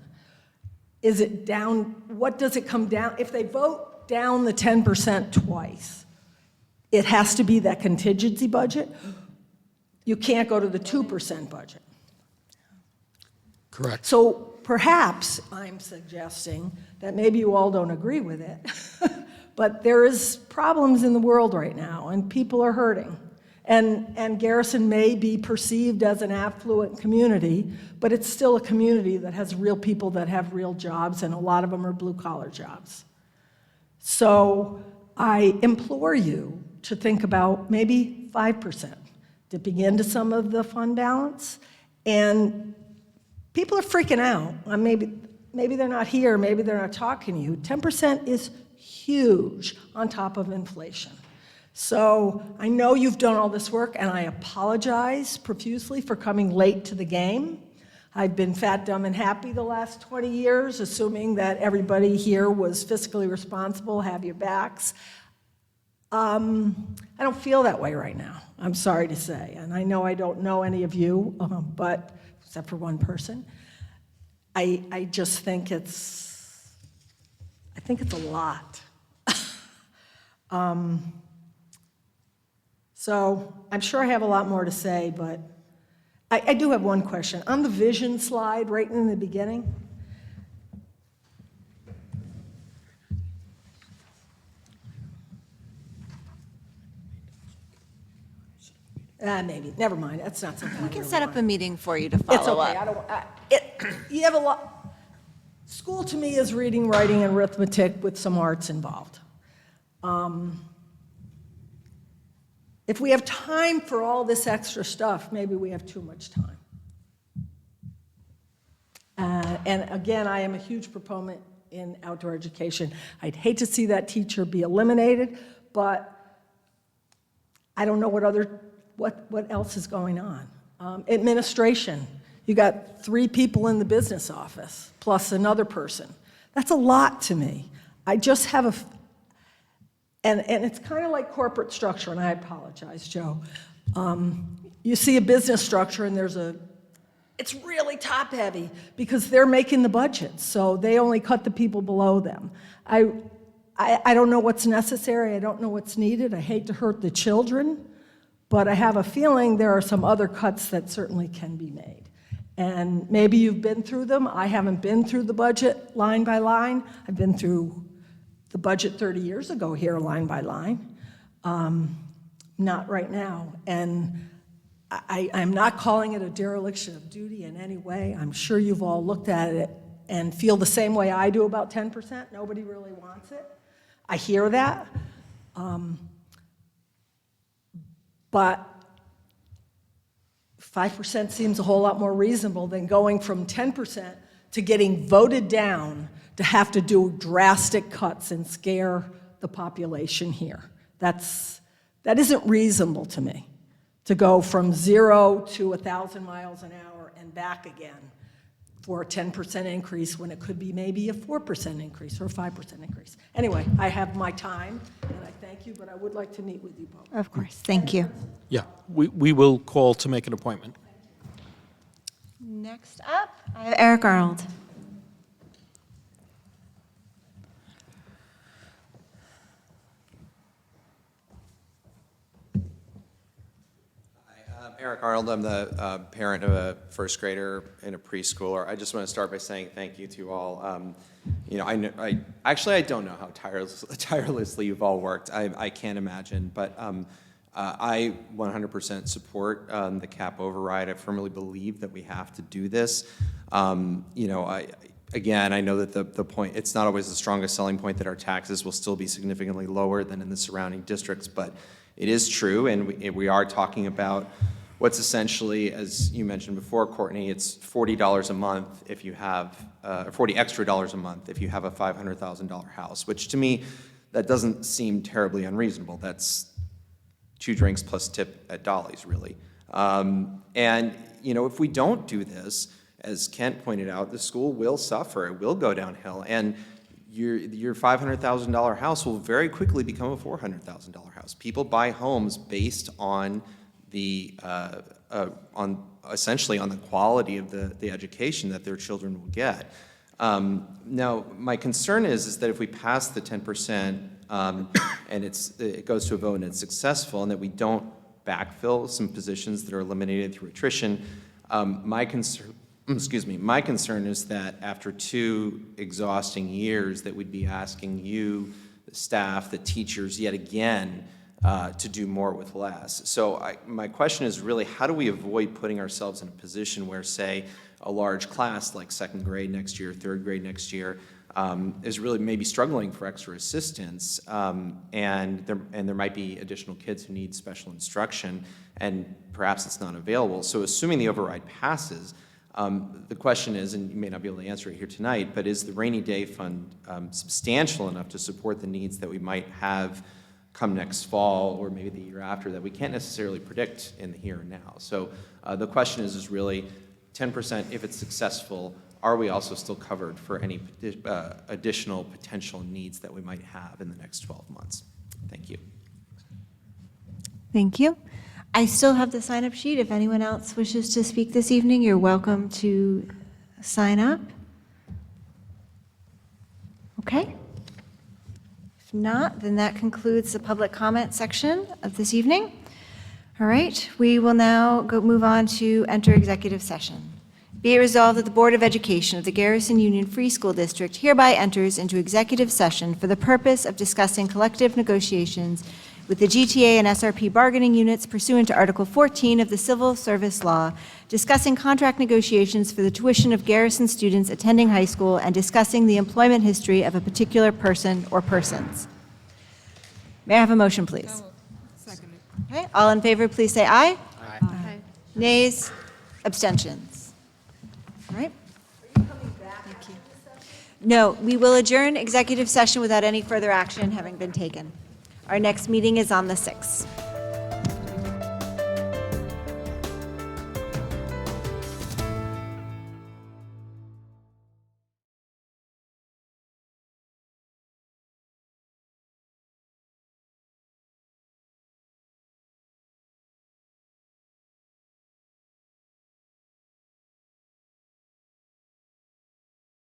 is it down, what does it come down? If they vote down the 10% twice, it has to be that contingency budget? You can't go to the 2% budget. Correct. So perhaps I'm suggesting that maybe you all don't agree with it, but there is problems in the world right now, and people are hurting. And Garrison may be perceived as an affluent community, but it's still a community that has real people that have real jobs, and a lot of them are blue-collar jobs. So I implore you to think about maybe 5%, dipping into some of the fund balance. And people are freaking out. Maybe they're not here, maybe they're not talking to you. 10% is huge on top of inflation. So I know you've done all this work, and I apologize profusely for coming late to the game. I've been fat, dumb, and happy the last 20 years, assuming that everybody here was fiscally responsible, have your backs. I don't feel that way right now, I'm sorry to say. And I know I don't know any of you, but except for one person. I just think it's a lot. So I'm sure I have a lot more to say, but I do have one question. On the vision slide, right in the beginning, maybe, never mind, that's not something I We can really set up want. a meeting for you to It's follow okay, up. I don't, you have a lot, school to me is reading, writing, and arithmetic with some arts involved. If we have time for all this extra stuff, maybe we have too much time. And again, I am a huge proponent in outdoor education. I'd hate to see that teacher be eliminated, but I don't know what else is going on. Administration, you got 3 people in the business office, plus another person. That's a lot to me. I just have and it's kind of like corporate structure, and I apologize, Joe. You see a business structure and it's really top-heavy because they're making the budget, so they only cut the people below them. I don't know what's necessary, I don't know what's needed, I hate to hurt the children, but I have a feeling there are some other cuts that certainly can be made. And maybe you've been through them. I haven't been through the budget line by line. I've been through the budget 30 years ago here, line by line. Not right now. And I'm not calling it a dereliction of duty in any way. I'm sure you've all looked at it and feel the same way I do about 10%. Nobody really wants it. I hear that. But 5% seems a whole lot more reasonable than going from 10% to getting voted down to have to do drastic cuts and scare the population here. That isn't reasonable to me, to go from 0 to 1,000 miles an hour and back again for a 10% increase when it could be maybe a 4% increase or a 5% increase. Anyway, I have my time, and I thank you, but I would like to meet with you both. Of course, thank you. Yeah, we will call to make an appointment. Next up, I have Eric Arnold. Eric Arnold, I'm the parent of a first grader and a preschooler. I just want to start by saying thank you to all. You know, I don't know how tirelessly you've all worked. I can't imagine, but I 100% support the cap override. I firmly believe that we have to do this. You know, I know that the point, it's not always the strongest selling point that our taxes will still be significantly lower than in the surrounding districts, but it is true, and we are talking about what's essentially, as you mentioned before, Courtney, it's $40 a month if you have, $40 extra dollars a month if you have a $500,000 house, which to me, that doesn't seem terribly unreasonable. That's 2 drinks plus tip at Dolly's, really. And, you know, if we don't do this, as Kent pointed out, the school will suffer, it will go downhill, and your $500,000 house will very quickly become a $400,000 house. People buy homes based on essentially on the quality of the education that their children will get. Now, my concern is that if we pass the 10% and it goes to a vote and it's successful, and that we don't backfill some positions that are eliminated through attrition, my concern is that after 2 exhausting years that we'd be asking you, the staff, the teachers, yet again, to do more with less. So my question is really, how do we avoid putting ourselves in a position where, say, a large class like 2nd grade next year, 3rd grade next year, is really maybe struggling for extra assistance, and there might be additional kids who need special instruction, and perhaps it's not available. So assuming the override passes, the question is, and you may not be able to answer it here tonight, but is the rainy day fund substantial enough to support the needs that we might have come next fall or maybe the year after that we can't necessarily predict in the here and now? So the question is really 10%, if it's successful, are we also still covered for any additional potential needs that we might have in the next 12 months? Thank you. Thank you. I still have the sign-up sheet. If anyone else wishes to speak this evening, you're welcome to sign up. Okay. If not, then that concludes the public comment section of this evening. All right, we will now move on to enter executive session. Be it resolved that the Board of Education of the Garrison Union Free School District hereby enters into executive session for the purpose of discussing collective negotiations with the GTA and SRP bargaining units pursuant to Article 14 of the Civil Service Law, discussing contract negotiations for the tuition of Garrison students attending high school, and discussing the employment history of a particular person or persons. May I have a motion, please? Okay, all in favor, please say aye. Aye. Nays, abstentions. All right. Thank you. No, we will adjourn executive session without any further action having been taken. Our next meeting is on the 6th.